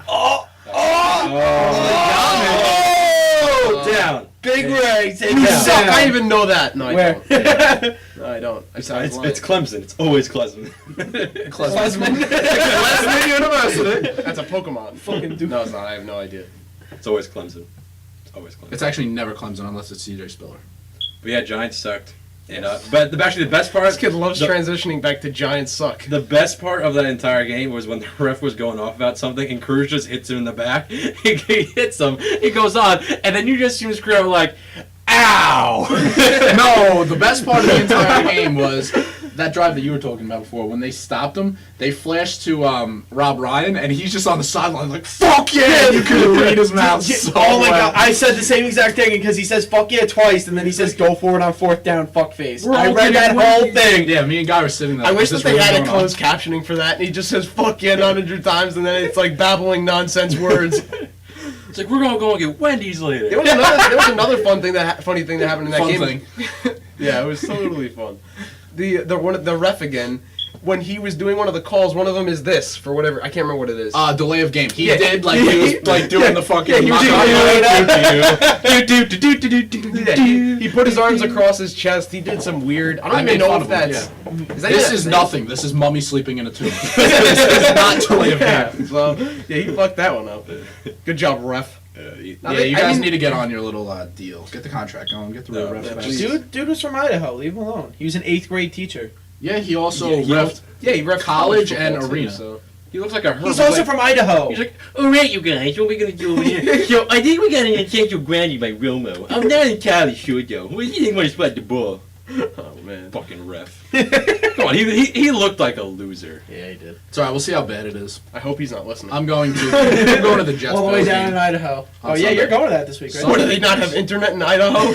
Oh, down. Big Ray. Take You it suck. down. I even know that. No, I Where? don't. No, I don't. It's I was lying. Clemson. It's always Clemson. Clemson University. That's a Pokemon. Fucking dude. No, it's not. I have no idea. It's always Clemson. It's always Clemson. It's actually never Clemson unless it's CJ Spiller. But yeah, Giants sucked. And but actually the best part, This kid loves the, transitioning back to Giants suck. the best part of that entire game was when the ref was going off about something and Cruz just hits him in the back. He hits him. He goes on, and then you just see him scream like, "Ow!" No, the best part of the entire game was that drive that you were talking about before. When they stopped him, they flashed to Rob Ryan, and he's just on the sideline like, "Fuck yeah!" You could read his mouth so Oh my well. god! I said the same exact thing because he says "fuck yeah" twice, and then he says "go for it on 4th down." Fuck face. We're I all read that getting whole windy. thing. Yeah, me and Guy were sitting there. I like, wish is that this they really had a going on? closed captioning for that, and he just says "fuck yeah" 900 times, and then it's like babbling nonsense words. It's like we're gonna go and get Wendy's later. There was another funny thing that happened in that Fun game. Yeah, it was totally fun. The ref again, when he was doing one of the calls, one of them is this for whatever I can't remember what it is. Delay of game. He Yeah. did like he was like doing the fucking. Yeah, he was doing he put his arms across his chest. He did some weird. I don't I even made know fun if of him, that's. Is that This even a is thing? nothing. This is mummy sleeping in a tomb. This is not delay of game. Yeah, so yeah, he fucked that one up. Good job, ref. Yeah, you guys need to get on your little deal. Get the contract going. Get the real ref badge. Dude was from Idaho. Leave him alone. He was an 8th grade teacher. Yeah, he also Yeah, he refed he ref college and football, too, arena. so. He looks like a herb. He's also from Idaho. He's like, all right, you guys, what are we gonna do over here? So I think we got an essential granny by Romo. I'm not entirely sure though. What do you think when to spot the ball? Oh man. fucking ref. Come on, he looked like a loser. Yeah, he did. It's alright, we'll see how bad it is. I hope he's not listening. I'm going to the Jets. All the way Bills down game. in Idaho. Oh, yeah, Sunday. you're going to that this week, right? What, do they not have internet in Idaho?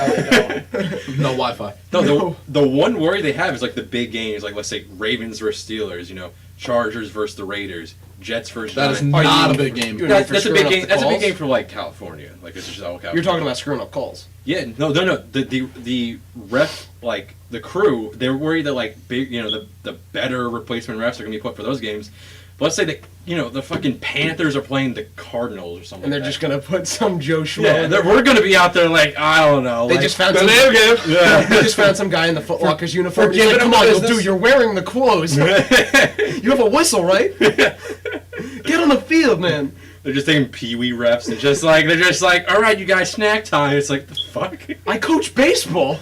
No Wi-Fi. No, the one worry they have is like the big games, like let's say Ravens versus Steelers, you know, Chargers versus the Raiders, Jets versus That is Giants. not a big game. You're That's, for that's a screwing big up game. the That's a big calls? game for like California. Like it's just all California. You're talking about screwing up calls. Yeah, no. The ref, like the crew, they're worried that like big, you know, the better replacement refs are gonna be put for those games. But let's say that you know the fucking Panthers are playing the Cardinals or something. And they're like just that. gonna put some Joe Schmo. Yeah, in there. we're gonna be out there like I don't know. They like, just found the some. name game. Yeah. They just found some guy in the Foot Locker's uniform. He's giving like, him come on, business." dude, you're wearing the clothes. You have a whistle, right? Get on the field, man. They're just taking peewee refs and just like they're just like, all right, you guys, snack time. It's like the fuck. I coach baseball.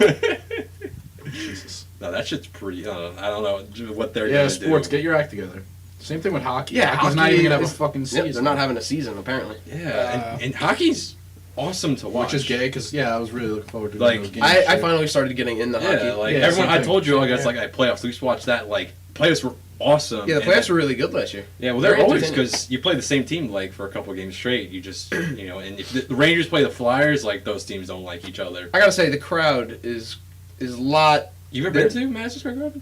Jesus. No, that shit's pretty. I don't know what they're Yeah, gonna sports, do. get your act together. Same thing with hockey. Yeah, Hockey's not hockey even gonna have a is- fucking season. Yep, they're not having a season, apparently. Yeah, and hockey's awesome to watch. Which is gay, because, I was really looking forward to Like, those games. I finally started getting into hockey. Yeah, like Yeah, everyone. same I thing. told you, I guess Yeah. like I playoffs. We used to watch that. Like playoffs were awesome. Yeah, the and playoffs then- were really good last year. Yeah, well, they're Very always entertaining. because you play the same team like for a couple of games straight. You just you know, and if the Rangers play the Flyers, like those teams don't like each other. I gotta say, the crowd is a lot. You ever been to Madison Square Garden?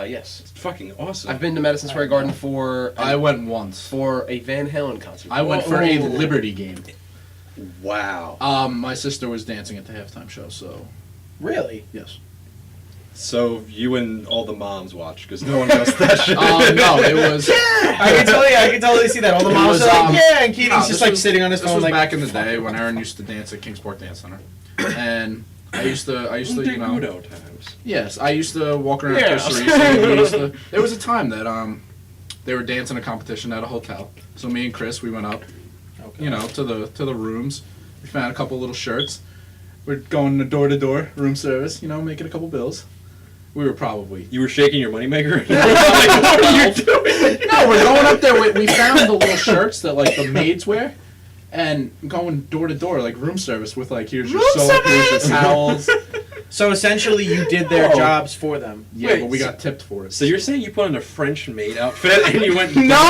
Yes. It's fucking awesome. I've been to Madison Square Garden for I went once. for a Van Halen concert. I went for a Whoa. Liberty game. Wow. My sister was dancing at the halftime show, so Really? yes. So you and all the moms watch because no one goes to that shit. No, it was. I can totally see that. All the It moms was, are like, um, yeah, and Keating's No, just this like was- sitting on his This phone was like, back in the day when Aaron used to dance at Kingsport Dance Center, and I used to, you know. good old times. Yes, I used to walk around Yeah. Costa Rica. And we used to, there was a time that they were dancing a competition at a hotel. So me and Chris, we went up, Okay. you know, to the rooms. We found a couple little shirts. We're going door to door, room service, you know, making a couple bills. We were probably. You were shaking your moneymaker. Like, what are you doing? No, we're going up there. We found the little shirts that like the maids wear, and going door to door like room service with like here's your Room soap, here's your service! towels. So essentially, you did their Oh. jobs for them. Yeah, Wait, but we so- got tipped for it. So you're saying you put on a French maid outfit and you went? No!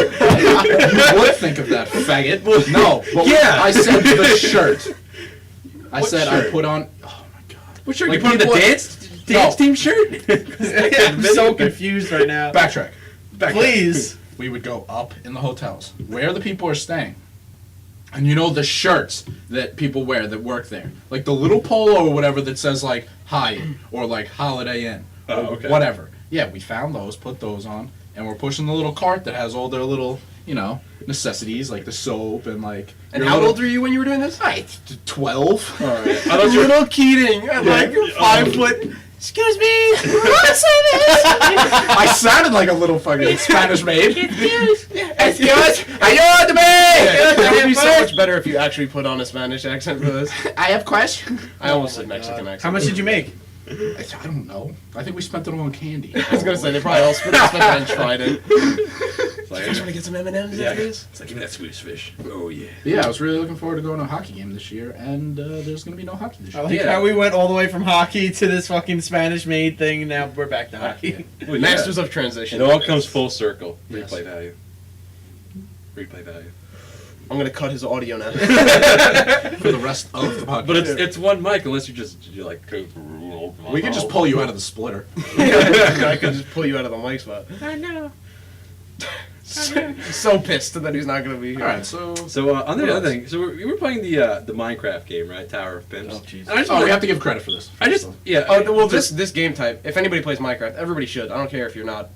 You would think of that, faggot. No, but Yeah. I said the shirt. I What said I shirt? put on. Oh my god. What shirt? Like you put on the people- dance team shirt? I'm so confused right now. Backtrack. Please. We would go up in the hotels where the people are staying. And you know the shirts that people wear that work there, like the little polo or whatever that says like Hyatt or like Holiday Inn or Oh, okay. whatever. Yeah, we found those, put those on, and we're pushing the little cart that has all their little, you know, necessities like the soap and like. And your how little- old were you when you were doing this? 12. Alright. I thought you were Little Keating, at like Yeah. 5 foot. Excuse me. I sounded like a little fucking Spanish maid. Excuse. Ayúdame. It would be so much better if you actually put on a Spanish accent for this. I have questions. I almost said Mexican accent. How much did you make? I don't know. I think we spent it all on candy. I was gonna say they probably all spent and tried it. It's like, You guys want to get some M&Ms yeah. after this? It's like, give me that Swedish fish. Oh yeah. But yeah, I was really looking forward to going to a hockey game this year, and there's going to be no hockey this I year. like Yeah. how we went all the way from hockey to this fucking Spanish maid thing, and now we're back to hockey. Well, yeah. Masters of transition. It all comes full circle. Yes. Replay value. Replay value. I'm gonna cut his audio now. For the rest of the podcast. But it's one mic unless you like. We can just pull you out of the splitter. I could just pull you out of the mic spot. I know. So pissed that he's not gonna be here. All right, so. So on the other thing, so we were playing the Minecraft game, right? Tower of Pimps. Oh, Jesus. And I just Oh, we wanna- have to give credit for this. I just yeah. Oh well, this game type. If anybody plays Minecraft, everybody should. I don't care if you're not.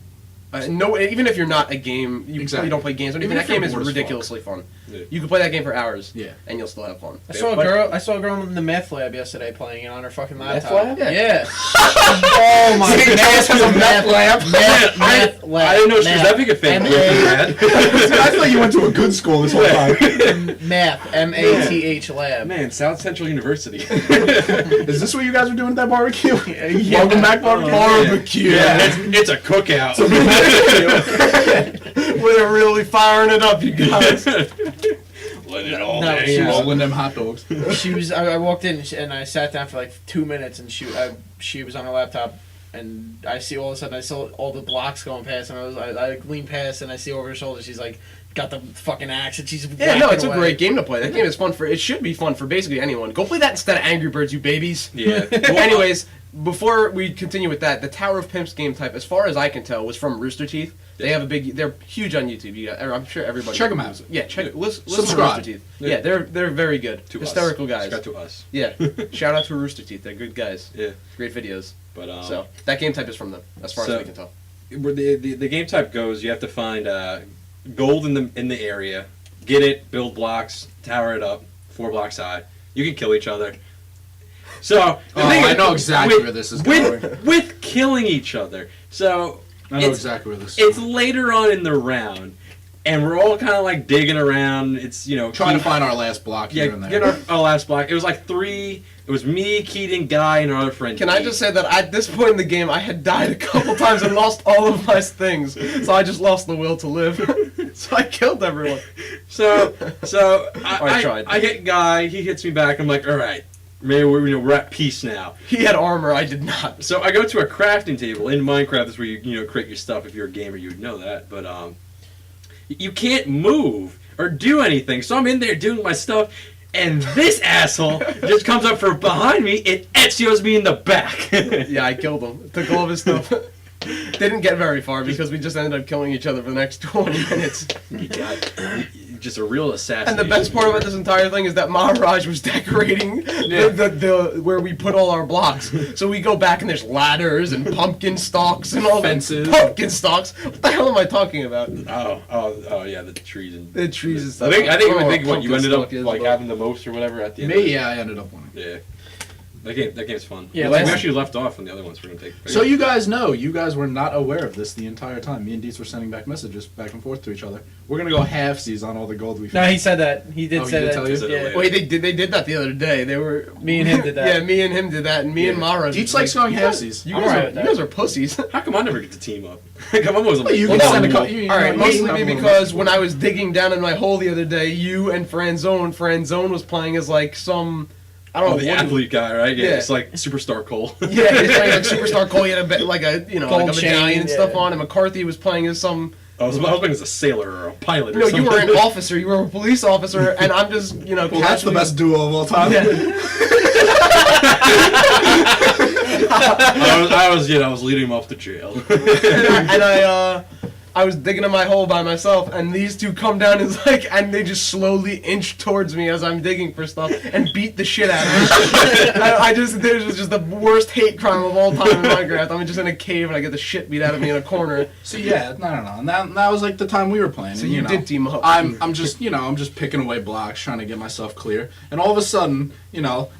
No, even if you're not a game, you Exactly. don't play games or anything. Even That if you're game is bored as fuck. ridiculously fun. Yeah. You can play that game for hours. Yeah. And you'll still have fun. I saw a But- girl. I saw a girl in the meth lab yesterday playing it on her fucking Meth laptop. lab? Yeah. Oh my St. John's has a meth lab. Meth lab. I didn't know she was that big a fan. I thought you went to a good school this whole time. Math. M-A-T-H lab. Man, South Central University. Is this what you guys were doing at that barbecue? Yeah. Welcome back, barbecue. Barbecue. Yeah, it's a cookout. We're really firing it up, you guys. Let it all No, hang she out. Rolling them hot dogs. She was. I walked in and I sat down for like 2 minutes, and she was on her laptop, and I see all of a sudden I saw all the blocks going past, and I lean past and I see over her shoulder. She's like got the fucking axe, and she's Yeah, no, it's a whacking great away. game to play. That game is fun for. It should be fun for basically anyone. Go play that instead of Angry Birds, you babies. Yeah. Well, anyways, before we continue with that, the Tower of Pimps game type, as far as I can tell, was from Rooster Teeth. They have a big. They're huge on YouTube. I'm sure everybody. Check 'em out. Yeah, check. Yeah. Listen to Subscribe. Rooster Teeth. Yeah. Yeah, they're very good. To Hysterical us. guys. Got to us. Yeah, shout out to Rooster Teeth. They're good guys. Yeah. Great videos. But So that game type is from them, as far as So- we can tell. where the game type goes, you have to find gold in the area, get it, build blocks, tower it up, 4 blocks high. You can kill each other. So the Oh, thing I is, know exactly where this is going. with killing each other. So I know it's- exactly where this it's is. later on in the round, and we're all kind of like digging around. It's Trying to find our last block yeah, here and there. get our last block. It was like 3. It was me, Keaton, Guy, and our other friend. Can I just say that at this point in the game, I had died a couple times and lost all of my things, so I just lost the will to live. So I killed everyone. So I tried. I hit Guy. He hits me back. I'm like, all right, maybe we're at peace now. He had armor, I did not. So I go to a crafting table in Minecraft. That's where you create your stuff. If you're a gamer, you would know that. But you can't move or do anything. So I'm in there doing my stuff, and this asshole just comes up from behind me and Ezio's me in the back. Yeah, I killed him. Took all of his stuff. Didn't get very far because we just ended up killing each other for the next 20 minutes. You got just a real assassin. And the best part about this entire thing is that Maharaj was decorating the where we put all our blocks. So we go back and there's ladders and pumpkin stalks and all Fences. Pumpkin stalks. What the hell am I talking about? Oh yeah, the trees and The trees and I stuff. think don't know what you pumpkin ended up stalk is, like but- having the most or whatever at the end. Me, yeah, I ended up winning. Yeah. That game's fun. Yeah, we last- actually left off on the other ones we're gonna take. So you guys know, you guys were not aware of this the entire time. Me and Dietz were sending back messages back and forth to each other. We're gonna go halfsies on all the gold we No, found. he said that. He did Oh, he say did that. tell you? Yeah. Wait, they did that the other day. They were Me and him did that. Yeah, me and him did that, and me and Mara. Dietz likes going you guys- halfsies. You I'm guys, alright are, with you that. guys are pussies. How come I never get to team up? I'm always on Well, you the can Well, send a no, co- you All right, know, mostly you have a maybe little because when I was digging down in my hole the other day, you and Franzone was playing as like some, I don't Oh, know, the what- athlete guy, right? Yeah, Yeah. it's like Superstar Cole. Yeah, he's playing like Superstar Cole. He had like a Gold like a chain, medallion and stuff yeah. on, and McCarthy was playing as some. I was hoping as a sailor or a pilot or No, something. you were an officer. You were a police officer, and I'm just Well, that's the casually- best duo of all time. Yeah. I was leading him off to jail. and I was digging in my hole by myself, and these two come down and they just slowly inch towards me as I'm digging for stuff and beat the shit out of me. This was just the worst hate crime of all time in Minecraft. I'm just in a cave and I get the shit beat out of me in a corner. So yeah, no. And that was like the time we were playing. So and, you know, did team up. I'm just picking away blocks, trying to get myself clear. And all of a sudden,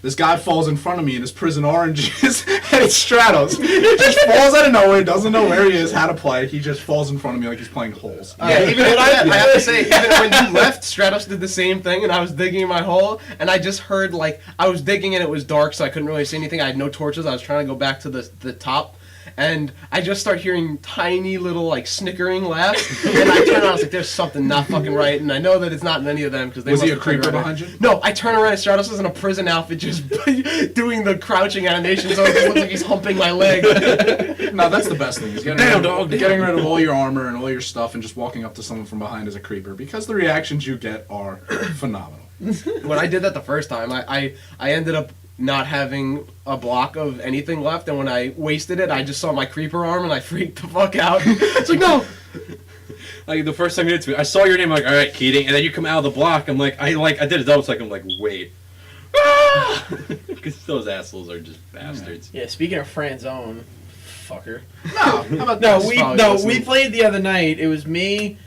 this guy falls in front of me in his prison oranges, and it's Stratos. He just falls out of nowhere, doesn't know where he is, how to play. He just falls in front of me like he's playing holes. Yeah, even when I have to say, even when you left, Stratos did the same thing, and I was digging in my hole, and I just heard, I was digging and it was dark, so I couldn't really see anything. I had no torches. I was trying to go back to the top, and I just start hearing tiny little, snickering laughs, and I turn around, I was like, there's something not fucking right, and I know that it's not in any of them, because they Was he must a have figured creeper it out. behind you? No, I turn around, and Stratos is in a prison outfit, just doing the crouching animation, so it just looks like he's humping my leg. No, that's the best thing. Is Down, dog, down. getting rid of all your armor and all your stuff and just walking up to someone from behind as a creeper, because the reactions you get are phenomenal. When I did that the first time, I ended up not having a block of anything left, and when I wasted it, I just saw my creeper arm and I freaked the fuck out. It's like, no! Like the first time you hit to me, I saw your name. I'm like, all right, Keating, and then you come out of the block. I'm like, I did a double click. I'm like, wait, because those assholes are just bastards. Yeah, speaking of Franzone, fucker. No, how about No, this? probably listening. we played the other night. It was me,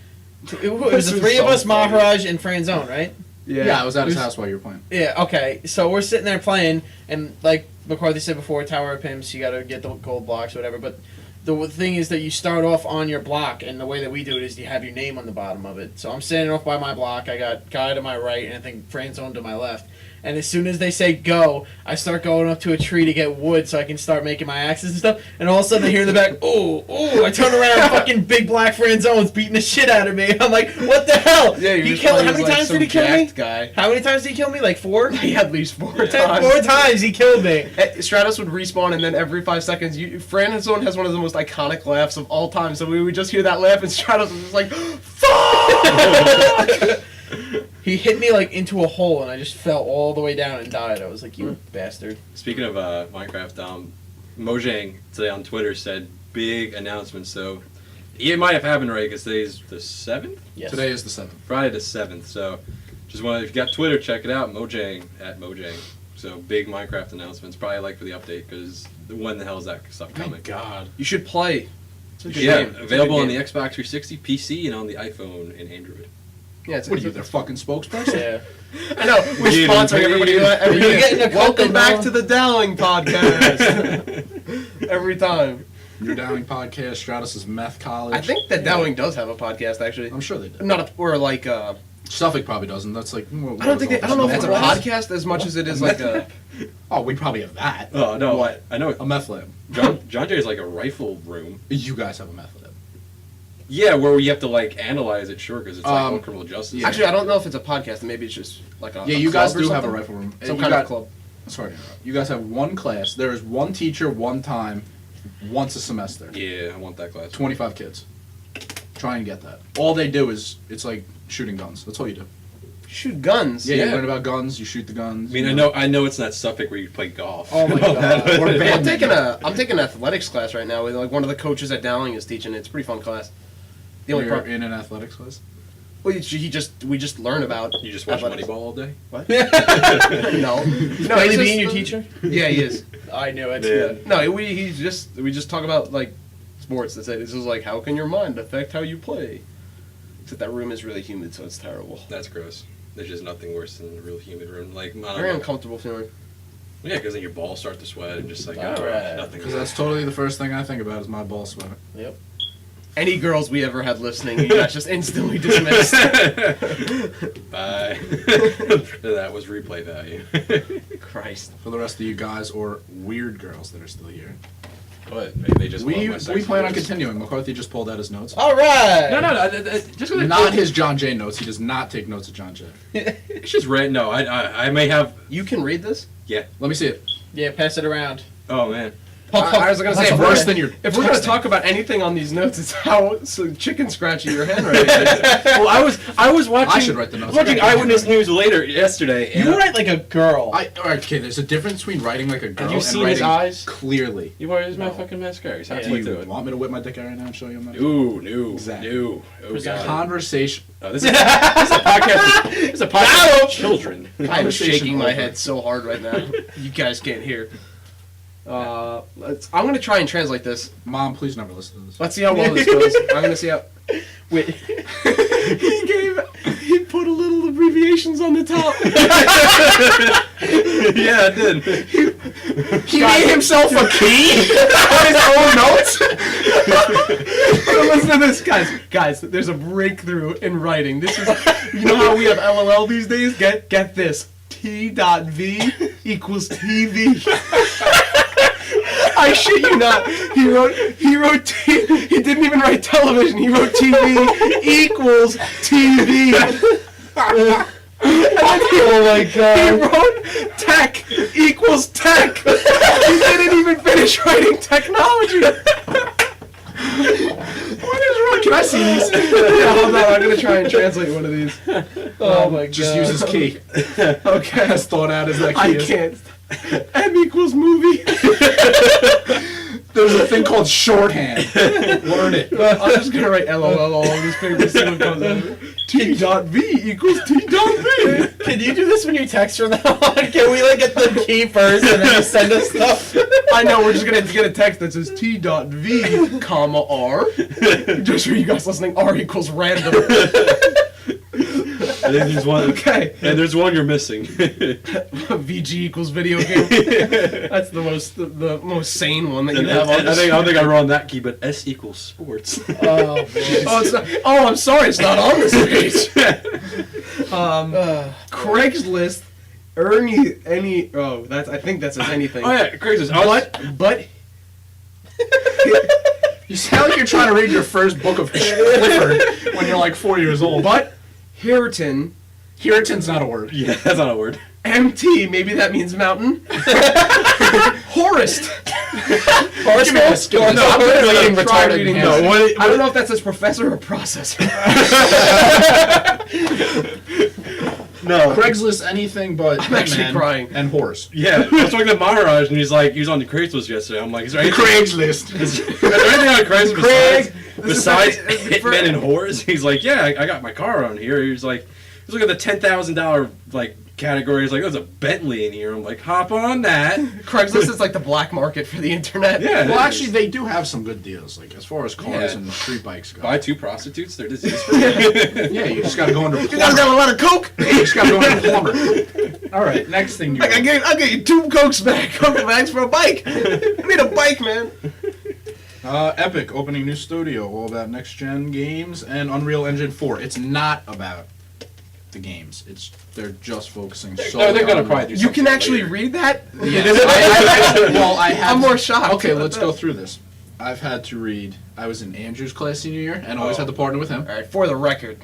It was the three of us, Maharaj and Franzone, right? Yeah, I was at his house while you were playing. Yeah, okay. So we're sitting there playing, and like McCarthy said before, Tower of Pimps, you gotta get the gold blocks, whatever. But the thing is that you start off on your block, and the way that we do it is you have your name on the bottom of it. So I'm standing off by my block, I got Guy to my right, and I think Franzone to my left. And as soon as they say go, I start going up to a tree to get wood so I can start making my axes and stuff. And all of a sudden I hear in the back, oh, I turn around, fucking big black Franzone's beating the shit out of me. I'm like, what the hell? Yeah, He killed, how many times did he kill me? Guy. How many times did he kill me? Like 4? At least 4 Yeah. times. 4 times he killed me. Stratos would respawn, and then every 5 seconds, Franzone has one of the most iconic laughs of all time. So we would just hear that laugh, and Stratos was just like, "Fuck!" He hit me like into a hole, and I just fell all the way down and died. I was like, you bastard. Speaking of Minecraft, Mojang today on Twitter said big announcement. So it might have happened right because today's the 7th? Yes. Today is the 7th. Friday the 7th. So just want if you got Twitter, check it out. Mojang at Mojang. So big Minecraft announcements. Probably like for the update because when the hell is that stuff coming? God. You should play. It's a good Yeah, game. It's a available good on the game. Xbox 360, PC, and on the iPhone and Android. Yeah, it's, What are you, their fucking spokesperson? Yeah. I know. We're Yeah, sponsoring yeah, everybody. yeah. Every You're day. getting a Welcome Coca back now. to the Dowling podcast. Every time. Your Dowling podcast, Stratus' Meth College. I think that Dowling does have a podcast, actually. I'm sure they do. Not a, or like Suffolk probably doesn't. That's like. I don't think I don't know if it's a Meth lab? podcast as much as it is like a. Oh, we probably have that. Oh no, What? I know. A meth lab. John Jay is like a rifle room. You guys have a meth lab. Yeah, where you have to like analyze it, sure, because it's like on criminal justice. yeah. Actually, I don't know if it's a podcast. Maybe it's just like a. Yeah, a you guys club or do have a something. rifle room. Some You kind got- of club. Sorry to interrupt. You guys have one class. There is one teacher, one time, once a semester. Yeah, I want that class. 25 kids. Try and get that. All they do is, it's like shooting guns. That's all you do. Shoot guns. Yeah, Yeah. you learn about guns, you shoot the guns. I mean, you I know it's not Suffolk where you play golf. Oh my God. Or I'm taking an athletics class right now with like one of the coaches at Dowling is teaching. It's a pretty fun class. The only You're part, in an athletics class? well, we just learn about. You just watch athletics. Moneyball all day. What? no, He's no, Bailey it's being just- your teacher? Yeah, he is. I knew it. Yeah. No, we just talk about like sports. That's it. This is like how can your mind affect how you play. Except that room is really humid, so it's terrible. That's gross. There's just nothing worse than a real humid room. Like, I don't Very know. uncomfortable feeling. Yeah, because then your balls start to sweat and just like, All oh, right. nothing. Because that's totally the first thing I think about is my ball sweat. Yep. Any girls we ever had listening, you guys just instantly dismissed. Bye. That was replay value. Christ. For the rest of you guys or weird girls that are still here. But maybe they just love We my sexy plan on voice. continuing. McCarthy just pulled out his notes. All right. No, just gonna Not his John Jay notes. He does not take notes of John Jay. It's just red. No, I may have. You can read this? Let me see it. Yeah, pass it around. Oh man. I was gonna say, That's if worse we're, than your if we're gonna texting. talk about anything on these notes, it's how chicken scratchy your handwriting is. Well, I was watching. I should write the notes. Watching Eyewitness News later yesterday. And You write like a girl. Okay, there's a difference between writing like a girl Have you and seen his writing eyes? clearly. You want to use my No. fucking mascara? He's Yeah. halfway Do through you it. want me to whip my dick out right now and show you my Ooh, no, Exactly. no. Oh Present. god. Conversation. Oh, this is a podcast. This is a podcast for children. I'm Conversation shaking my over. head so hard right now. You guys can't hear. I'm gonna try and translate this. Mom, please never listen to this. Let's see how well this goes. I'm gonna see how. Wait. He put a little abbreviations on the top. Yeah, I did. He made himself a key on his own notes. Listen to this, guys. There's a breakthrough in writing. This is, you know how we have LOL these days. Get this. T.V equals TV. I shit you not. He wrote he didn't even write television. He wrote TV equals TV. Oh my god. He wrote tech equals tech. He didn't even finish writing technology. What is wrong? Can I see these? Yeah, hold on. I'm gonna try and translate one of these. Oh my god. Just use his key. Okay. As thought out as that key I is. can't. M equals movie. There's a thing called shorthand. Learn it. I'm just gonna write LOL all over this paper, see what comes out of it. T.V equals T.V. Can you do this when you text from now on? Can we like get the key first and then just send us stuff? I know, we're just gonna get a text that says T.V, comma, R. Just for you guys listening, R equals random. And then there's one. Okay. And there's one you're missing. VG equals video game. That's the most sane one that you And have on I this. don't think I wrote on that key, but S equals sports. Oh, Oh, it's not, I'm sorry, it's not on this page. Craigslist, any. Oh, that's. I think that says anything. Oh yeah, crazy. But You sound like you're trying to read your first book of Clifford when you're like 4 years old. but Heriton, Heriton's not a word. Yeah, that's not a word. MT, maybe that means mountain. Horist. Give me this. Give me this. I'm good at reading Try retarded reading hands. this. I don't know if that says professor or processor. No. Craigslist, anything but I'm actually Hitman crying. and horse. Yeah, I was talking to Maharaj, and he was on the Craigslist yesterday. I'm like, is there anything, Craigslist. is there anything on Craigslist Craig, besides this is for- Hitmen and whores? He's like, yeah, I got my car on here. He's like, he's looking at the $10,000 like category. He's like, there's a Bentley in here. I'm like, hop on that. Craigslist is like the black market for the internet. Yeah. Well, actually, they do have some good deals, like as far as cars Yeah. and street bikes go. Buy 2 prostitutes. They're disease free. Yeah, you just gotta go under You gotta plumber. have a lot of coke. You just gotta go under plumber. All right, next thing you. I'll get you 2 cokes back. Coke bags for a bike. I need a bike, man. Epic opening new studio, all about next gen games and Unreal Engine 4. It's not about the games. They're just focusing solely. they're gonna on probably do You something can actually later. read that? Yes. I have. I'm more shocked. Okay, let's go through this. I've had to read. I was in Andrew's class senior year, and always Oh. had to partner with him. All right, for the record.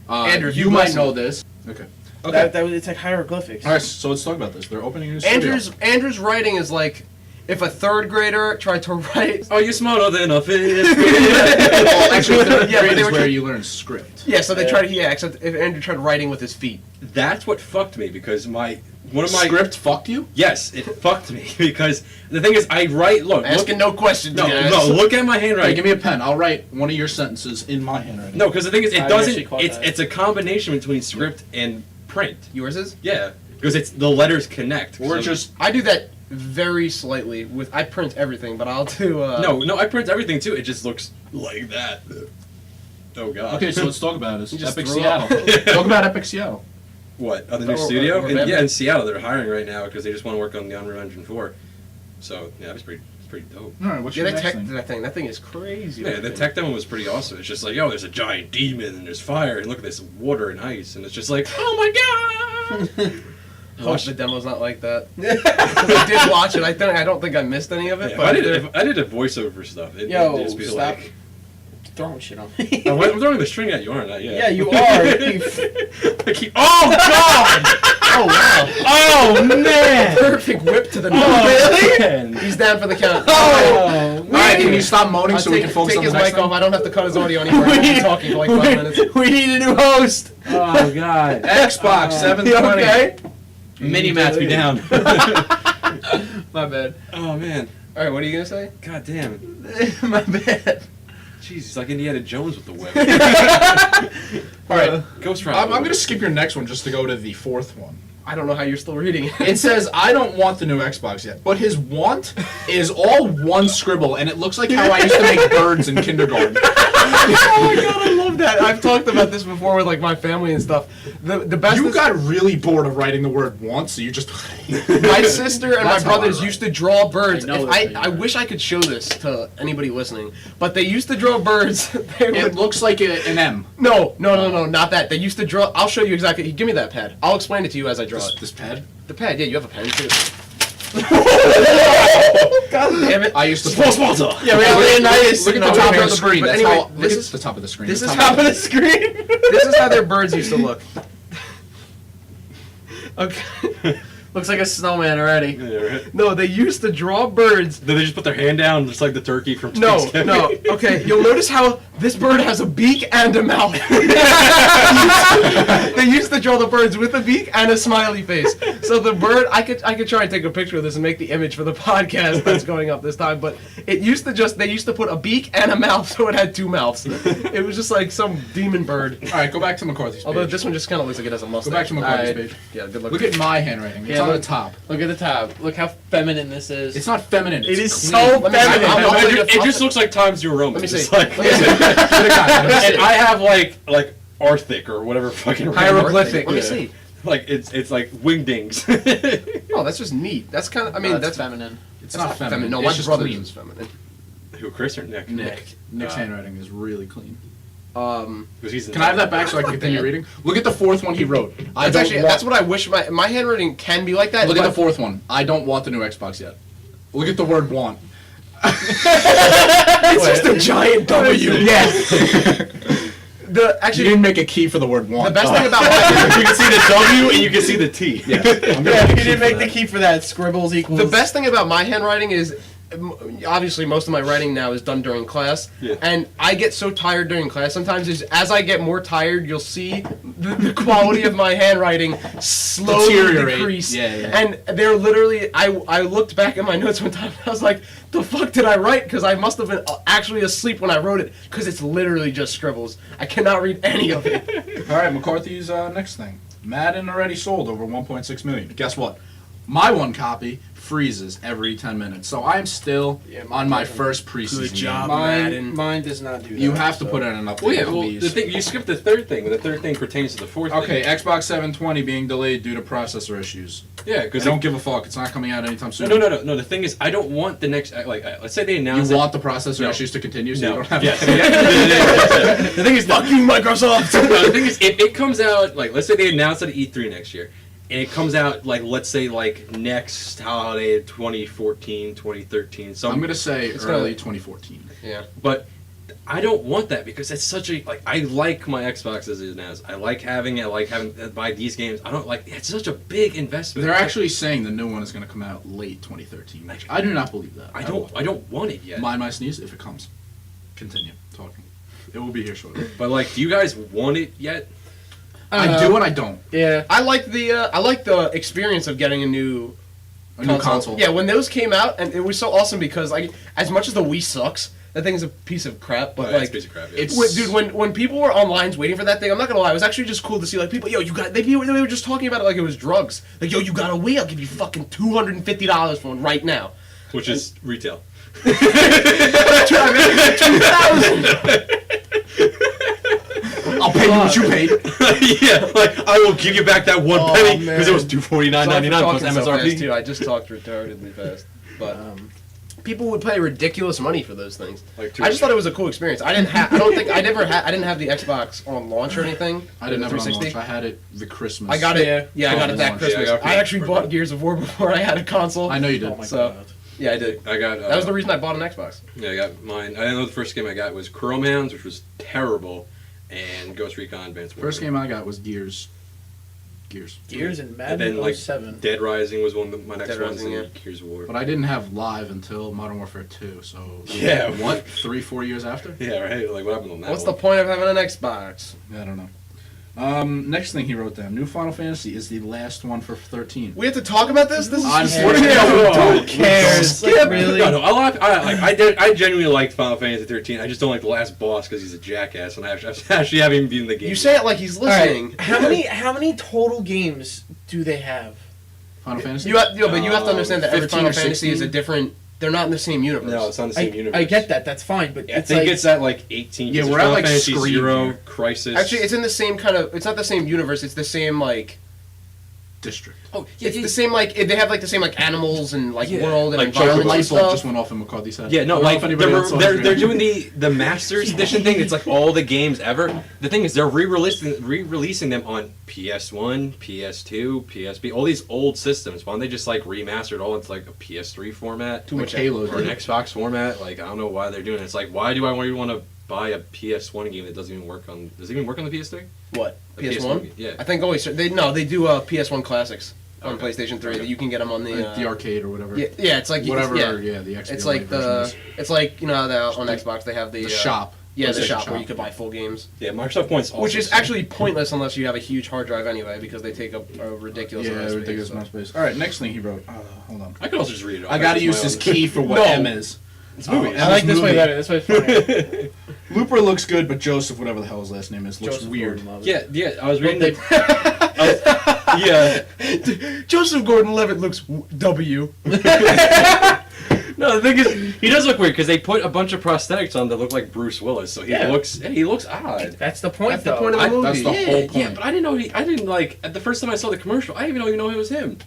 Andrew, you you might listen. know this. Okay. It's like hieroglyphics. All right, so let's talk about this. They're opening a new studio. Andrew's writing is like if a 3rd grader tried to write. Are you smarter than a fish? Well, actually, third Yeah, but grade they is were where try- you learn script. Yeah, so they tried. Yeah, except if Andrew tried writing with his feet. That's what fucked me because one of my Script fucked you? Yes, it fucked me because the thing is I write. Look, Asking no questions, no, guys. no. Look at my Hey, handwriting. give me a pen. I'll write one of your sentences in my handwriting. No, because the thing is, it I doesn't. actually caught that. It's a combination between script and print. Yours is? Yeah, because it's the letters connect. We're So- just. I do that very slightly. I print everything, but I'll do. no. I print everything too. It just looks like that. Oh god. Okay, so let's talk about it. You just Epic threw Seattle. up. Talk about Epic Seattle. What? Oh, the new Or- studio? or In- Epic. yeah, in Seattle, they're hiring right now because they just want to work on the Unreal Engine 4. So yeah, it's pretty dope. All right, what's Yeah, your they next tech thing? that thing. That thing is crazy. Yeah, the tech demo was pretty awesome. It's just like, yo, there's a giant demon and there's fire and look at this water and ice and it's just like, oh my god. I hope the demo's not like that. 'Cause I did watch it. I don't think I missed any of it. Yeah, but if I did a voiceover stuff, it'd Yo, just be stop like, throwing shit on me. I'm throwing the string at you, aren't I? Yeah. Yeah, you are. I keep. Oh god! Oh wow! Oh man! Perfect whip to the nose. Really? He's down for the count. Oh, All right, can you stop moaning I'll so we take, can focus take on his the next mic off. thing? I don't have to cut his audio anymore. He's been talking for like 5 minutes. we need a new host. Oh god. Xbox 720. Okay. Mini mats me down. My bad. Oh man. All right, what are you gonna say? God damn. My bad. Jeez, it's like Indiana Jones with the whip. All right, Ghost Rider. I'm going to skip your next one just to go to the fourth one. I don't know how you're still reading it. It says, I don't want the new Xbox yet, but his want is all one scribble, and it looks like how I used to make birds in kindergarten. Oh my god, I love that. I've talked about this before with like my family and stuff. The best You is got really bored of writing the word want, so you just... my sister and my That's how I brothers write. used to draw birds. I know If that's how you I write. wish I could show this to anybody listening, but they used to draw birds. They It would, looks like an M. no, not that. They used to draw. I'll show you exactly. Give me that pad. I'll explain it to you as I draw it. This pad? The pad, yeah, you have a pen too. God damn it! I used to... sponsor. Yeah, we have Leonidas. Look at the No, top okay, of the screen. but That's anyway, how... this Look is- at the top of the screen. this The is top Top of the screen. This is how their birds used to look. Okay. Looks like a snowman already. Yeah, right. No, they used to draw birds. Did they just put their hand down just like the turkey from No, Thanksgiving? no. Okay, you'll notice how This bird has a beak and a mouth. They used to draw the birds with a beak and a smiley face. So the bird, I could try and take a picture of this and make the image for the podcast that's going up this time. But it used to they used to put a beak and a mouth, so it had two mouths. It was just like some demon bird. All right, go back to McCarthy's page. Although this one just kind of looks like it has a mustache. Go back to McCarthy's Alright. page. Yeah, good luck. Look at my handwriting. It's Yeah, on look- the top. Look at the top. Look how feminine this is. It's not feminine. It's It is clean. so Let me- feminine. I'll- It just looks like Times New Roman. Let me see. It's like, Let me see. and I have like Arthic or whatever fucking Hieroglyphic. Let me Yeah. see. Like it's like wingdings. Oh, that's just neat. That's kind of. I mean, No, that's feminine. It's not feminine. No, It's my just brother's clean. is feminine. Who, Chris or Nick? Nick's handwriting is really clean. Because he's Can I have that back so I can continue reading? Look at the fourth one he wrote. That's what I wish my handwriting can be like that. Look at but- the fourth one. I don't want the new Xbox yet. Look at the word want. It's just a giant W. Yes. The You actually didn't make a key for the word want. the best thing about my you can see the W and you can see the T. Yeah. Yeah, you didn't make the key for that. Scribbles equals. the best thing about my handwriting is obviously most of my writing now is done during class, Yeah. and I get so tired during class. Sometimes as I get more tired, you'll see the quality of my handwriting slowly Deteriorate. decrease. Yeah, yeah. And they're literally. I looked back at my notes one time. And I was like, "The fuck did I write?" Because I must have been actually asleep when I wrote it. Because it's literally just scribbles. I cannot read any of it. All right, McCarthy's next thing. Madden already sold over 1.6 million. Guess what? My one copy freezes every 10 minutes. So I'm still Yeah, on my mine- first preseason Good job. game. Madden. Mine does not do that. You have to so- put in an update. Well, yeah. on Well, these. the thing you skipped the third thing. The third thing pertains to the fourth Okay, thing. Xbox 720 being delayed due to processor issues. Yeah, I because don't give a fuck. It's not coming out anytime soon. No. The thing is, I don't want the next. Let's say they You announce. want the processor No. issues to continue, so No. you don't have Yes. to. The thing is, Fuck you, Microsoft. no, the thing is, if it comes out, like, let's say they announce it at E3 next year, and it comes out, like, let's say, like, next holiday, 2014, 2013, I'm gonna say It's early not- 2014. Yeah. but I don't want that because it's such a, like, I like my Xbox as it is. I like having buy these games. I don't like, it's such a big investment. They're actually saying the new one is gonna come out late 2013. Which I do not believe that. I don't want it yet. Mind my sneeze if it comes. Continue talking. It will be here shortly. But, like, do you guys want it yet? I do and I don't. Yeah. I like the experience of getting a new Console. Yeah, when those came out, and it was so awesome because like as much as the Wii sucks, that thing's a piece of crap. But It's a like, piece of crap, yeah. it's- dude, when people were on lines waiting for that thing, I'm not gonna lie, it was actually just cool to see like people, they were just talking about it like it was drugs. Like, yo, you got a Wii? I'll give you fucking $250 for one right now. Which is retail. 2,000. I'll pay you what you paid. Yeah, like I will give you back that one Oh, penny man. because it was $249.99 plus Talking so fast, MSRP. too. I just talked retardedly fast, but people would pay ridiculous money for those things. Like I just thought it was a cool experience. I didn't have. I don't think I never had. I didn't have the Xbox on launch or anything. I didn't have it on 360. launch. I had it the Christmas. I got it. Yeah, I got it that launch. Christmas. Yeah, I got I actually it. bought Gears of War before I had a console. I know you did. Oh my So- god. Yeah, I did. I got. That was the reason I bought an Xbox. Yeah, I got mine. I know the first game I got was Chrome Hounds, which was terrible, and Ghost Recon Advanced First Warfare. game I got was Gears. Gears and And Madden then like 07. Dead Rising was one of my next Dead ones, Rising, and yeah. Gears of War. But I didn't have live until Modern Warfare 2, so Yeah. what? 3-4 years after? Yeah, right. Like what happened on that? What's one? the point of having an Xbox? Yeah, I don't know. Next thing he wrote down: New Final Fantasy is the last one for 13. We have to talk about this. This is Unfortunately, Who cares? Skip. Like, really? No, I genuinely liked Final Fantasy 13. I just don't like the last boss because he's a jackass, and I actually haven't even beaten the game. You say it like he's listening. Alright, how many total games do they have? Final Fantasy. But you have to understand that every 15 Final or Fantasy is a 16? different. They're not in the same universe. No, it's on the same universe. I get that. That's fine, but I it's think like it's at like 18. Yeah, There's we're at, Final like, Fantasy Scream Zero, here. Crisis. Actually, it's in the same kind of. It's not the same universe. It's the same like. District. oh, It's the same like they have like the same like animals and like Yeah, world and like environment Light and bulb stuff. just went off in McCarthy's head. Yeah, no, I don't know like if anybody else saw his they're reaction. doing the Masters Edition thing. It's like all the games ever. The thing is, they're re-releasing them on PS1, PS2, PSP, all these old systems. Why don't they just like remaster it all into like a PS3 format Too much Halo. or an dude. Xbox format? Like I don't know why they're doing it. It's like why do I really want to buy a PS1 game that doesn't even work on? Does it even work on the PS3? What? A PS1? game, yeah. I think always they do PS1 classics on Okay. PlayStation 3 Okay. that you can get them on the. Like the arcade or whatever. Yeah, it's like Whatever. Yeah. Yeah, the XBLA It's like version is. it's like you know how on Xbox they have the The shop. Yeah, the PlayStation shop where Shop. you could buy full games. Yeah, Microsoft Points. Also Which is suck. actually pointless unless you have a huge hard drive anyway, because they take up a ridiculous amount of space. ridiculous amount of space. All right, next thing he wrote. Hold on. I could also just read it. I gotta use this key for what No. M is. It's movies. I like this way movie. better. This way's funny. Looper looks good, but Joseph, whatever the hell his last name is, looks Joseph weird. Gordon-Levitt. Yeah, I was reading They- yeah. Joseph Gordon-Levitt looks W. No, the thing is, he does look weird because they put a bunch of prosthetics on that look like Bruce Willis, so Yeah. he looks odd. That's the point, That's the though. point of the movie. That's the yeah, whole yeah, point. but I didn't know I didn't like at the first time I saw the commercial. I didn't even know it was him.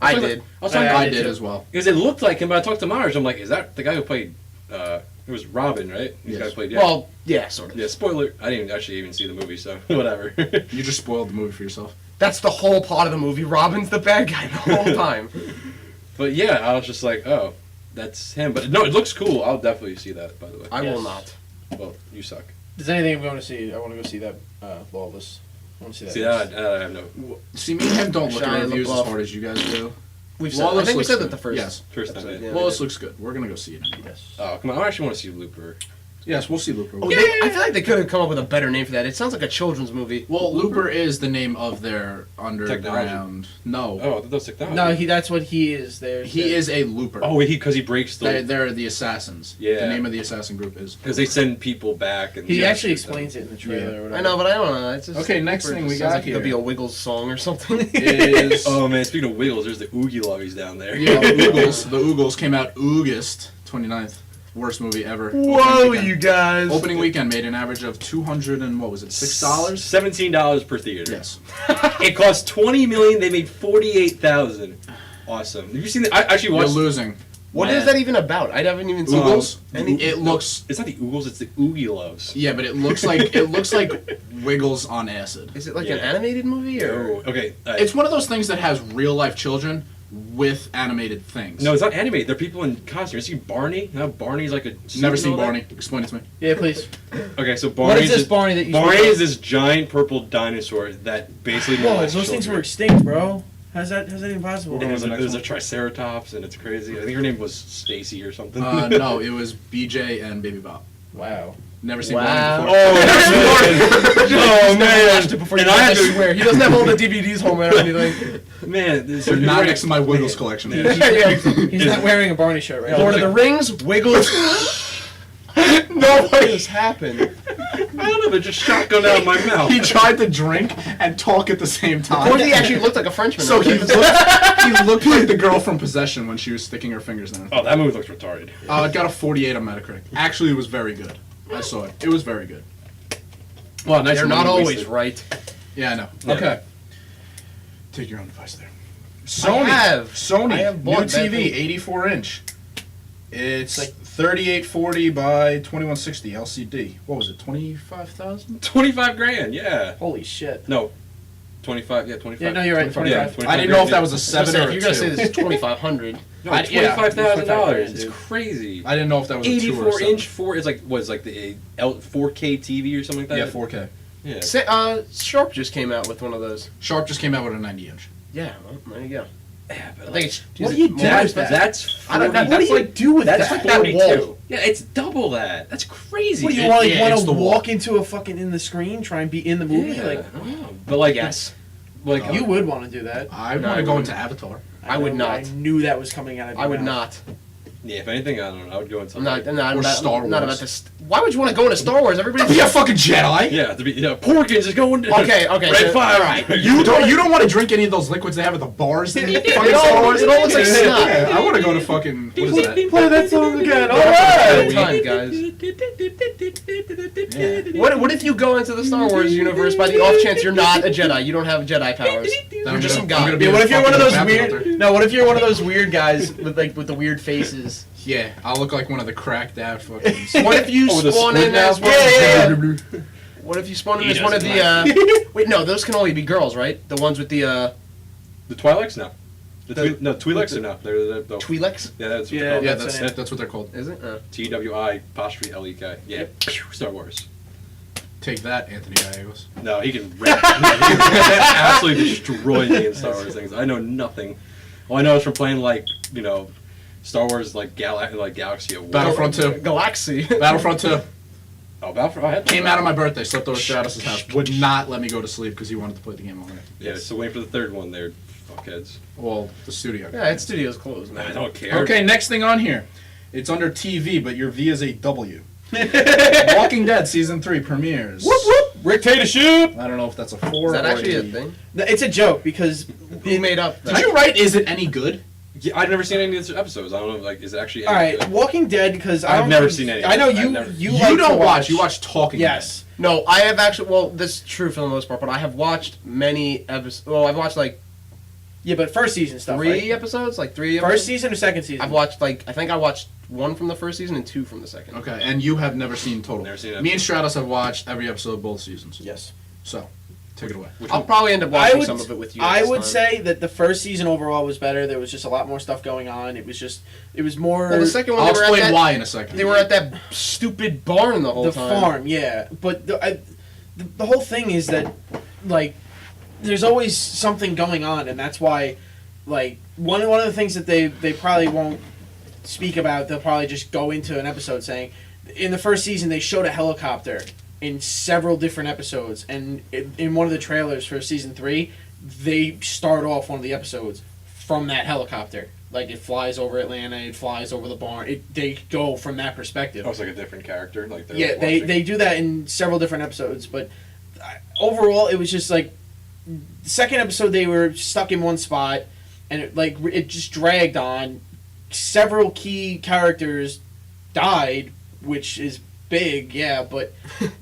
I was did. I was talking Yeah, about I did did too. as well. because it looked like him, but I talked to Myers. I'm like, is that the guy who played? It was Robin, right? He's the guy who Yes. played. Yeah. Well, yeah, sort of. yeah. Spoiler. I didn't actually even see the movie, so whatever. You just spoiled the movie for yourself. That's the whole plot of the movie. Robin's the bad guy the whole time. But yeah, I was just like, oh, that's him. But no, it looks cool. I'll definitely see that. By the way. I will Yes. not. Well, you suck. There's anything I'm going to see. I want to go see that Lawless. I want to see that. See that? I have no. See, me and him don't look Shia at reviews as LaBeouf. hard as you guys do. We've said. I Lawless think we looks said good. that the first. Yes. First time. episode, Yeah. yeah. Lawless looks good. We're gonna go see it. Yes. Oh come on! I actually want to see Looper. Yes, we'll see Looper. Oh, I feel like they could have come up with a better name for that. It sounds like a children's movie. Well, Looper is the name of their underground. No, Oh, I thought that was technology. No, that's what he is. There. he is a Looper. Oh, because he breaks They're, the. they're the assassins. Yeah. The name of the assassin group is. Because they send people back and. He Yeah, actually stuff. explains it in the trailer. Yeah. Or whatever. I know, but I don't know. It's just Okay, next thing we sounds got like it could be here. a Wiggles song or something. Is Oh man, speaking of Wiggles, there's the Oogie Logies down there. yeah, Oogles. The Oogles came out August 29th. Worst movie ever. Whoa, Opening weekend. you guys! Opening weekend made an average of $200 and what was it? $6. $17 per theater. Yes. It cost $20 million. They made $48,000. Awesome. Have you seen that? I actually You're watched. losing. What is that even about? I haven't even seen Oogles. any. It looks. It's not the Oogles. It's the Oogie Loves. Yeah, but it looks like Wiggles on acid. Is it like Yeah. an animated movie or? Okay. It's one of those things that has real life children with animated things. No, it's not animated. They're people in costume. You see Barney? Now Barney's like a. Never suit seen and all Barney. Explain it to me. Yeah, please. that? Okay, so Barney. What is this Barney that you? Barney speak is of? this giant purple dinosaur that basically. Whoa, molests those things were children. extinct, bro. How's that even possible? And there's, the a, next there's a one? Triceratops, and it's crazy. I think her name was Stacy or something. No, it was BJ and Baby Bop. Wow. Never seen Wow. Barney before. Oh, man. Watched it before you And I I had to- swear. He doesn't have all the DVDs home or anything. Man, this They're not next to my Wiggles collection. Yeah. Yeah. He's not wearing a Barney shirt right Lord now. of the Rings, Wiggles. No, what has happened? I don't know, they're just shotgun out of my mouth. He tried to drink and talk at the same time. Or he actually looked like a Frenchman. So right he there. looked like the girl from Possession when she was sticking her fingers in. Oh, that movie looks retarded. It got a 48 on Metacritic. Actually, it was very good. I saw it. It was very good. Well, nice They're money not always wasted. right. Yeah, I know. Yeah. Okay. Take your own advice there. I Sony. have. Sony. I have New bought that TV, thing. 84 inch. It's Like- like 3840 by 2160 LCD. What was it? 25,000? 25 grand, yeah. Holy shit. No, 25, yeah, 25. Yeah, no, you're right. 25. 25. I didn't know if that was a I was 7 gonna or say, a if you're 2. gonna say this is 2,500. No, yeah, $25,000. dude. It's crazy. I didn't know if that was a 2 or a 84 7. inch, it's like, what is like the 4K TV or something like Yeah, that? 4K. Yeah. Sharp just came out with one of those. Sharp just came out with a 90 inch. Yeah, well, there you go. Yeah, but I think it's. What is do you it do more with that? expensive? That's I don't know. 40, What do that's you like, do with that's that? like 42. That wall. Yeah, it's double that. That's crazy. What do you It- want? yeah, Want it's to the wall. walk into a fucking in the screen, try and be in the movie? Yeah, Like I don't know. But like, Yes. like you would want to do that. I No, want I to go wouldn't. into Avatar. I would know, not. I knew that was coming out of your I would mouth. not. yeah, if anything, I don't know. I would go into I'm not. I'm not, Or I'm not, Star I'm not Wars. about this. Why would you want to go into Star Wars? Everybody's. Be a fucking Jedi. Yeah, to be Porkins is going to Okay, okay, Red so- Fire. alright. You don't want to drink any of those liquids they have at the bars. In fucking all- Star Wars? it all looks like Yeah, snot. yeah, I want to go to fucking what is that? Play that song again. All Right. right. Time, guys. What if you go into the Star Wars universe by the off chance you're not a Jedi? You don't have Jedi powers. Then You're just some I'm guy. gonna be Yeah, a what if you're one of those fucking weird? bathroom No, what if you're one of those weird guys with the weird faces? Yeah, I'll look like one of the cracked out fucking. What if you Oh, the spawn split in as now? one? Yeah. What if you spawn in He as one of doesn't the? Wait, no, those can only be girls, right? The ones with the The Twi'leks? No. The- Twi'leks are not. They're the Twi'leks. Yeah, that's what Yeah, they're called. Yeah, That's that's what they're called. Is it? TWI''LEK. Yeah, Star Wars. Take that, Anthony Gallegos. No, he can absolutely destroy me in Star Wars things. I know nothing. All I know is from playing Star Wars like Galaxy at War. Battlefront 2. Galaxy. Battlefront 2. Oh, Battlefront. I had Came out on my birthday, slept over at Stratus' house. Would not let me go to sleep because he wanted to play the game on there. Yeah, so waiting for the third one there, fuckheads. Well, the studio. Yeah, its studio's closed, man. I don't care. Okay, next thing on here. It's under TV, but your V is a W. Walking Dead season 3 premieres. Whoop whoop. Rick Tater shoot! I don't know if that's a 4 Is that or actually a a thing? It's a joke because Who made up Did that? you write? Is it any good? Yeah, I've never seen any of these episodes. I don't know, like, is it actually all any right, good? Walking Dead because I've never seen any. I know I've you never- you You like don't to watch. You watch Talking Yes. No, I have actually. Well, this is true for the most part, but I have watched many episodes. Well, I've watched like Yeah, but first season stuff. 3 right? episodes, like 3 First episodes. season or second season? I've watched like I think I watched 1 from the first season and 2 from the second. Okay, and you have never seen total. Never seen it. Me and Stratus have watched every episode of both seasons. Yes. So, take it away. Which I'll one? probably end up I watching would- some of it with you. I this would time. say that the first season overall was better. There was just a lot more stuff going on. It was more Well, the second one I'll they were at explain that, why in a second. they were at that stupid barn the whole the time. farm, yeah. But the whole thing is that like there's always something going on, and that's why like one of the things that they probably won't speak about. They'll probably just go into an episode saying in the first season they showed a helicopter in several different episodes, and in one of the trailers for season 3 they start off one of the episodes from that helicopter. Like it flies over Atlanta, it flies over the barn. They go from that perspective. Oh, it's like a different character. Like they're Yeah, like they watching. they do that in several different episodes, but overall it was just like the second episode they were stuck in one spot, and it just dragged on. Several key characters died, which is big, yeah, but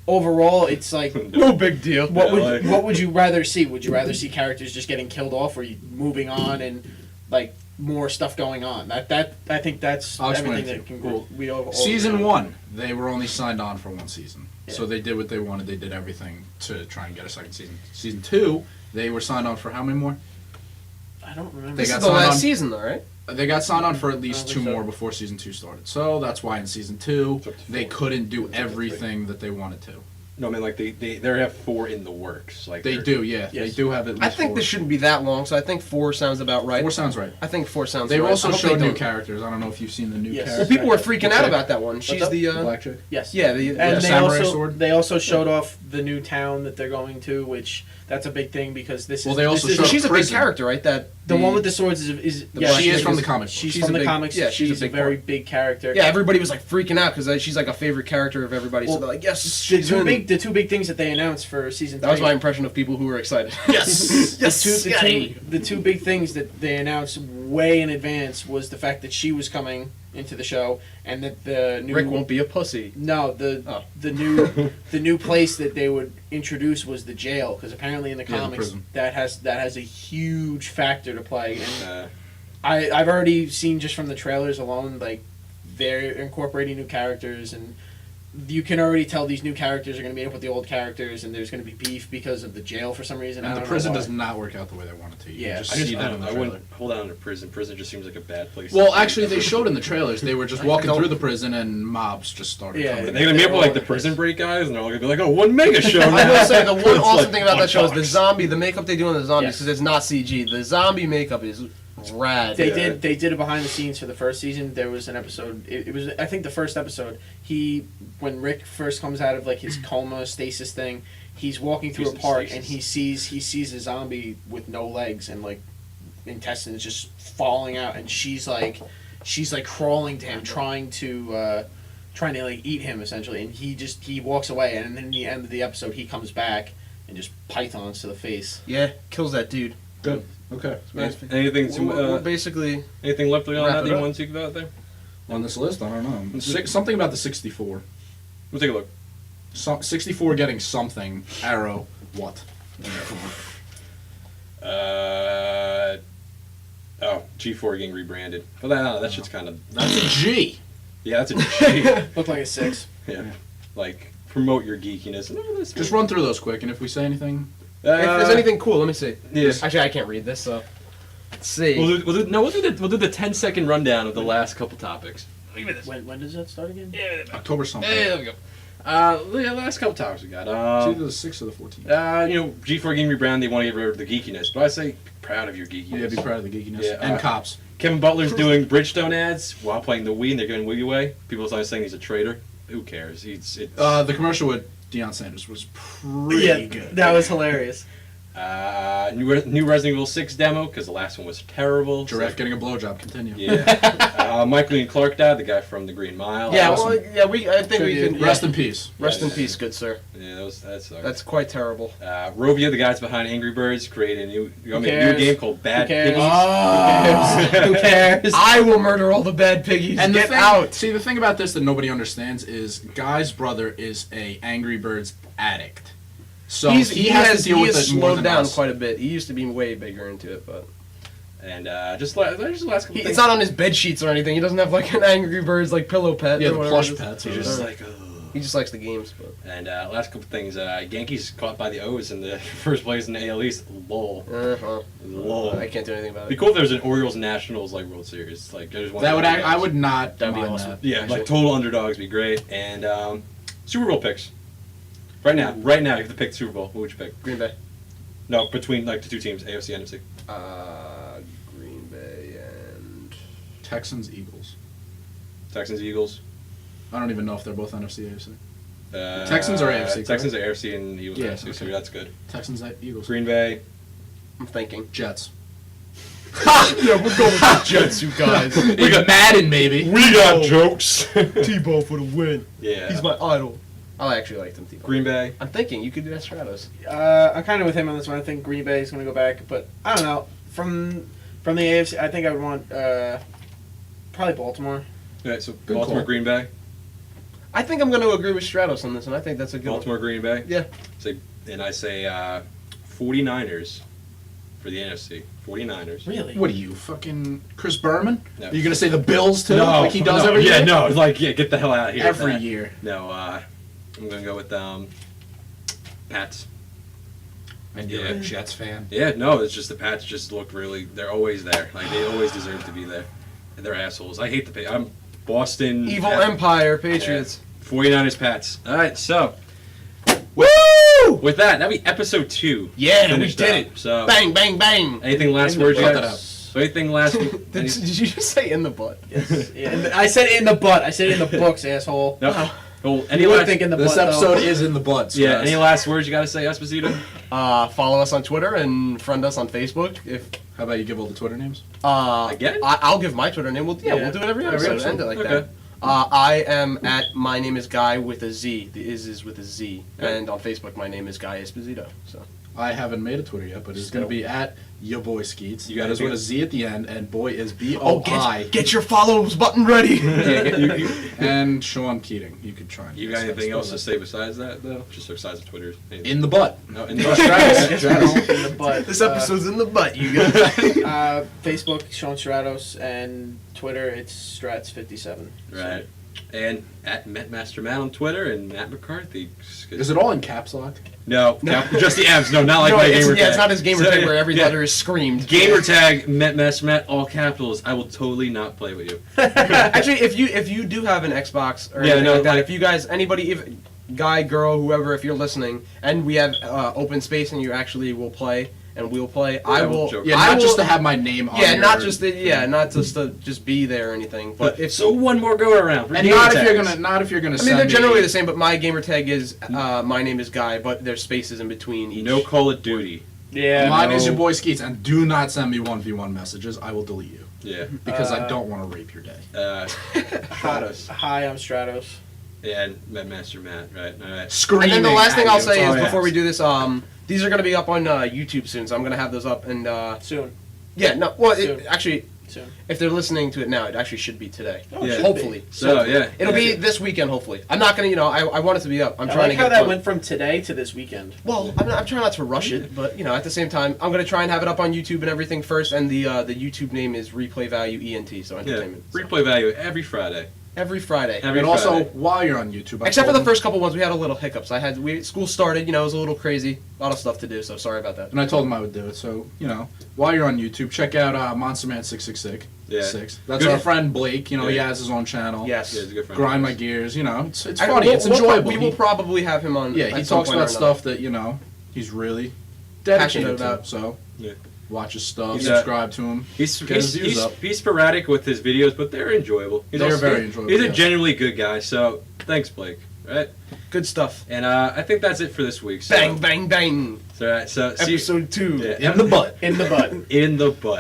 overall it's like No big deal. what would you rather see? Would you rather see characters just getting killed off, or you moving on and like more stuff going on? That I think that's I'll explain everything it that to you. can go. We all Season 1, they were only signed on for 1 season. Yeah. So they did what they wanted. They did everything to try and get a second season. Season 2, they were signed on for how many more? I don't remember. They This got is the signed last on- season, though, right? They got signed on for at least I 2 think so. more before season 2 started. So that's why in season 2, It's up to they 4. couldn't do It's up to 3. everything that they wanted to. No, I mean, like, they have 4 in the works. Like They they're- do, yeah. They Yes. do have at least I think 4. this shouldn't be that long, so I think 4 sounds about right. 4 sounds right. I think 4 sounds They've right. also I hope they showed new don't. characters. I don't know if you've seen the new Yes. Well, characters. people were freaking out What's about that one. She's up? the The black chick? Yes. yeah, the And they samurai also sword? they also showed off the new town that they're going to, which that's a big thing because this Well, is they also this is- showed she's a big prison. character, right? That the one with the swords is The yeah, black She is chick from the comic She's She's from a the big- comics. yeah, she's a she's a big very part. big character. yeah, everybody was like freaking out because she's like a favorite character of everybody. Well, so they're like, yes, The she's in. the two big things that they announced for season 3. That was my impression of people who were excited. Yes, yes, the two big things that they announced way in advance was the fact that she was coming into the show, and that the new Rick won't be a pussy. No, Oh. the new place that they would introduce was the jail, because apparently in the Yeah, the comics prison. that has a huge factor to play. And Uh, I've already seen just from the trailers alone, like they're incorporating new characters, and you can already tell these new characters are going to be up with the old characters, and there's going to be beef because of the jail for some reason. I And the don't know prison why. does not work out the way they want it to. You Yeah. just I just see I that don't in know. the I trailer. wouldn't hold on to prison. Prison just seems like a bad place. Well, to actually, be. they showed in the trailers. They were just I walking don't- through the prison, and mobs just started Yeah, coming. They're gonna be up with like the Prison Break guys, and they're all gonna be like, "Oh, one mega show." I will say the one It's awesome like thing about that show is the $1. zombie, the makeup they do on the zombies, Yes. because it's not CG. The zombie makeup is rad. They Yeah. did it behind the scenes for the first season. There was an episode. It was, I think, the first episode. When Rick first comes out of like his coma stasis thing, he's walking through He's a in park, stasis. and he sees a zombie with no legs and like intestines just falling out, and she's like crawling to him, trying to like eat him essentially, and he walks away, and then in the end of the episode he comes back and just pythons to the face. Yeah, kills that dude. Good. Okay. Anything to We're basically, anything left on Wrap that it that you up. want to speak about there? On this list, I don't know. Something about the 64. We'll take a look. 64 getting something. Arrow. What? Oh, G4 getting rebranded. But that shit's kind of That's a G. yeah, that's a G. Looked like a 6. Yeah, like promote your geekiness. Just run through those quick, and if we say anything, if there's anything cool, let me see. Yeah. Actually, I can't read this, so. Let's see. We'll do the 10-second rundown of the last couple topics. Look at this. When does that start again? October something. Hey, there we go. Look at the last couple topics we got. It's either the 6th or the 14th. G4 getting rebranded, they want to get rid of the geekiness. But I say, be proud of your geekiness. Yeah, be proud of the geekiness. Yeah, and cops. Kevin Butler's doing Bridgestone ads while playing the Wii, and they're giving Wii away. People are saying he's a traitor. who cares? It's The commercial with Deion Sanders was pretty good. That was hilarious. new Resident Evil 6 demo because the last one was terrible. Giraffe getting a blowjob. Continue. Yeah. Michael Ian Clark died, the guy from The Green Mile. Yeah, awesome. well, yeah, I think we can. Rest yeah. in peace. Rest in Yeah. peace, good sir. Yeah, that sucked. That's quite terrible. Rovio, the guys behind Angry Birds, created a new new cares? game called Bad Who cares? Piggies. Who cares? I will murder all the bad piggies. And Get the thing, out. See, the thing about this that nobody understands is Guy's brother is a Angry Birds addict. So he has to deal with it more slowed than down us. quite a bit. He used to be way bigger into it, but And just the last couple it's things. not on his bed sheets or anything. He doesn't have like an Angry Birds like pillow pet. Yeah, or the whatever plush it is. pets. He's or just whatever. like, He just likes the games. But And last couple things. Yankees caught by the O's in the first place in the AL East. Lol. Lol. I can't do anything about It'd be it. cool if there was an Orioles Nationals like World Series. Like I just want that would underdogs. I would not. That'd be mind awesome. that. Yeah, actually. like total underdogs would be great. And Super Bowl picks. Right now, you have to pick the Super Bowl. Who would you pick? Green Bay. No, between like the two teams, AFC and NFC. Green Bay and Texans, Eagles. Texans, Eagles. I don't even know if they're both NFC, AFC. Texans or AFC, Texans are AFC and Eagles Yeah, are AFC, so okay. that's good. Texans, Eagles. Green Bay. I'm thinking. Jets. Yeah, we're going with the Jets, you guys. We got Madden, maybe. We got jokes. Tebow for the win. Yeah. He's my idol. I actually liked him, Tebow. Green Bay. I'm thinking you could do that Stratos. I'm kind of with him on this one. I think Green Bay is going to go back, but I don't know. From the AFC, I think I would want probably Baltimore. Alright, so Good Baltimore, call. Green Bay. I think I'm going to agree with Stratos on this, and I think that's a good Baltimore, Green Bay. Yeah. And I say 49ers for the NFC. 49ers. Really? What are you, fucking Chris Berman? No. Are you gonna say the Bills too, like he does every year? Yeah, no, like get the hell out of here. with Every that. year. No, I'm gonna go with Pats. And you're Yeah. a Jets fan. Yeah, no, it's just the Pats just look really. They're always there. Like they always deserve to be there. And they're assholes. I hate the Pats. I'm Boston. Evil Empire, Patriots. 49ers, Pats. All right, so Woo! with that, that'll be episode 2. Yeah, we Finished did up. it. So Bang, bang, bang. anything last In the words you butt. got? Cut that out. So anything last? Did you just say in the butt? Yes. Yeah, I said in the butt. I said in the books, asshole. No. Cool. Any You would last? think in the This butt, episode though. is in the butts. Yeah. guys. Any last words you got to say, Esposito? Follow us on Twitter and friend us on Facebook. If How about you give all the Twitter names? Again? I'll give my Twitter name. We'll do it every episode. End it like that. I am at my name is Guy with a Z. The is with a Z. And on Facebook, my name is Guy Esposito. So I haven't made a Twitter yet, but it's gonna be at your boy Skeets. You got That is it. with a Z at the end, and boy is B-O-I. get your follows button ready. And Sean Keating. You could try. And You got anything else to say besides that, though? Just besides the Twitter? Anything? In the butt. No, in the Stratos. in the butt. This episode's in the butt, you guys. Facebook, Sean Stratos, and Twitter, it's Strats57. Right. And at Matt on Twitter and Matt McCarthy. Is it all in caps lock? No, just the M's. No, not like my gamer tag. it's not his gamer So, tag where every yeah. letter is screamed. Gamer tag Matt, all capitals. I will totally not play with you. Actually, if you do have an Xbox or Yeah, anything no, like that, like- if you guys, anybody, if guy, girl, whoever, if you're listening, and we have open space and you actually will play and we'll play, I I'm will. joking. Yeah, I not will, just to have my name on Yeah, your- not just to just be there or anything. But if So one more go around. And not if you're gonna I mean, send they're generally me, the same, but my gamer tag is my name is Guy, but there's spaces in between each. No Call of Duty. Yeah. Mine is no. your boy Skeets, and do not send me 1v1 messages. I will delete you Yeah. because I don't want to rape your day. Stratos. Hi, I'm Stratos. Yeah, and Master Matt. Right. All right. Screaming. And then the last thing at I'll you. say That's all is I before ask. we do this, these are gonna be up on YouTube soon, so I'm gonna have those up and Soon. yeah, no, well, Soon. actually, Soon. if they're listening to it now, it actually should be today. Oh, it Yeah. should Hopefully. So yeah. It'll be Yeah. this weekend, hopefully. I'm not gonna, I want it to be up. I'm I trying like to how get that it went from today to this weekend. Well, I'm trying not to rush it, but at the same time, I'm gonna try and have it up on YouTube and everything first. And the YouTube name is Replay Value ENT, so Yeah. entertainment. So Replay value every Friday. every Friday. Every And also, Friday. while you're on YouTube, Except for the first couple ones, we had a little hiccups. School started, it was a little crazy, a lot of stuff to do. So sorry about that. and I told him I would do it. So while you're on YouTube, check out Monster Man 666. Yeah. That's Good. our friend Blake. He Oh, Yeah. has his own channel. Yes. Yeah, he's a good friend. Grind my gears. It's I- funny. we'll- It's we'll enjoyable. We will probably have him on. Yeah, at he some talks point or about another. stuff that he's really Passionate dedicated about. to. So Yeah. watch his stuff, He's, subscribe to him. He's Get his views up. sporadic with his videos, but they're enjoyable. They're very enjoyable, He's a yes. genuinely good guy. So Thanks, Blake. Right? Good stuff. And I think that's it for this week. So, Bang, bang, bang. So, see you- Episode 2. Yeah. In the butt. In the butt. In the butt.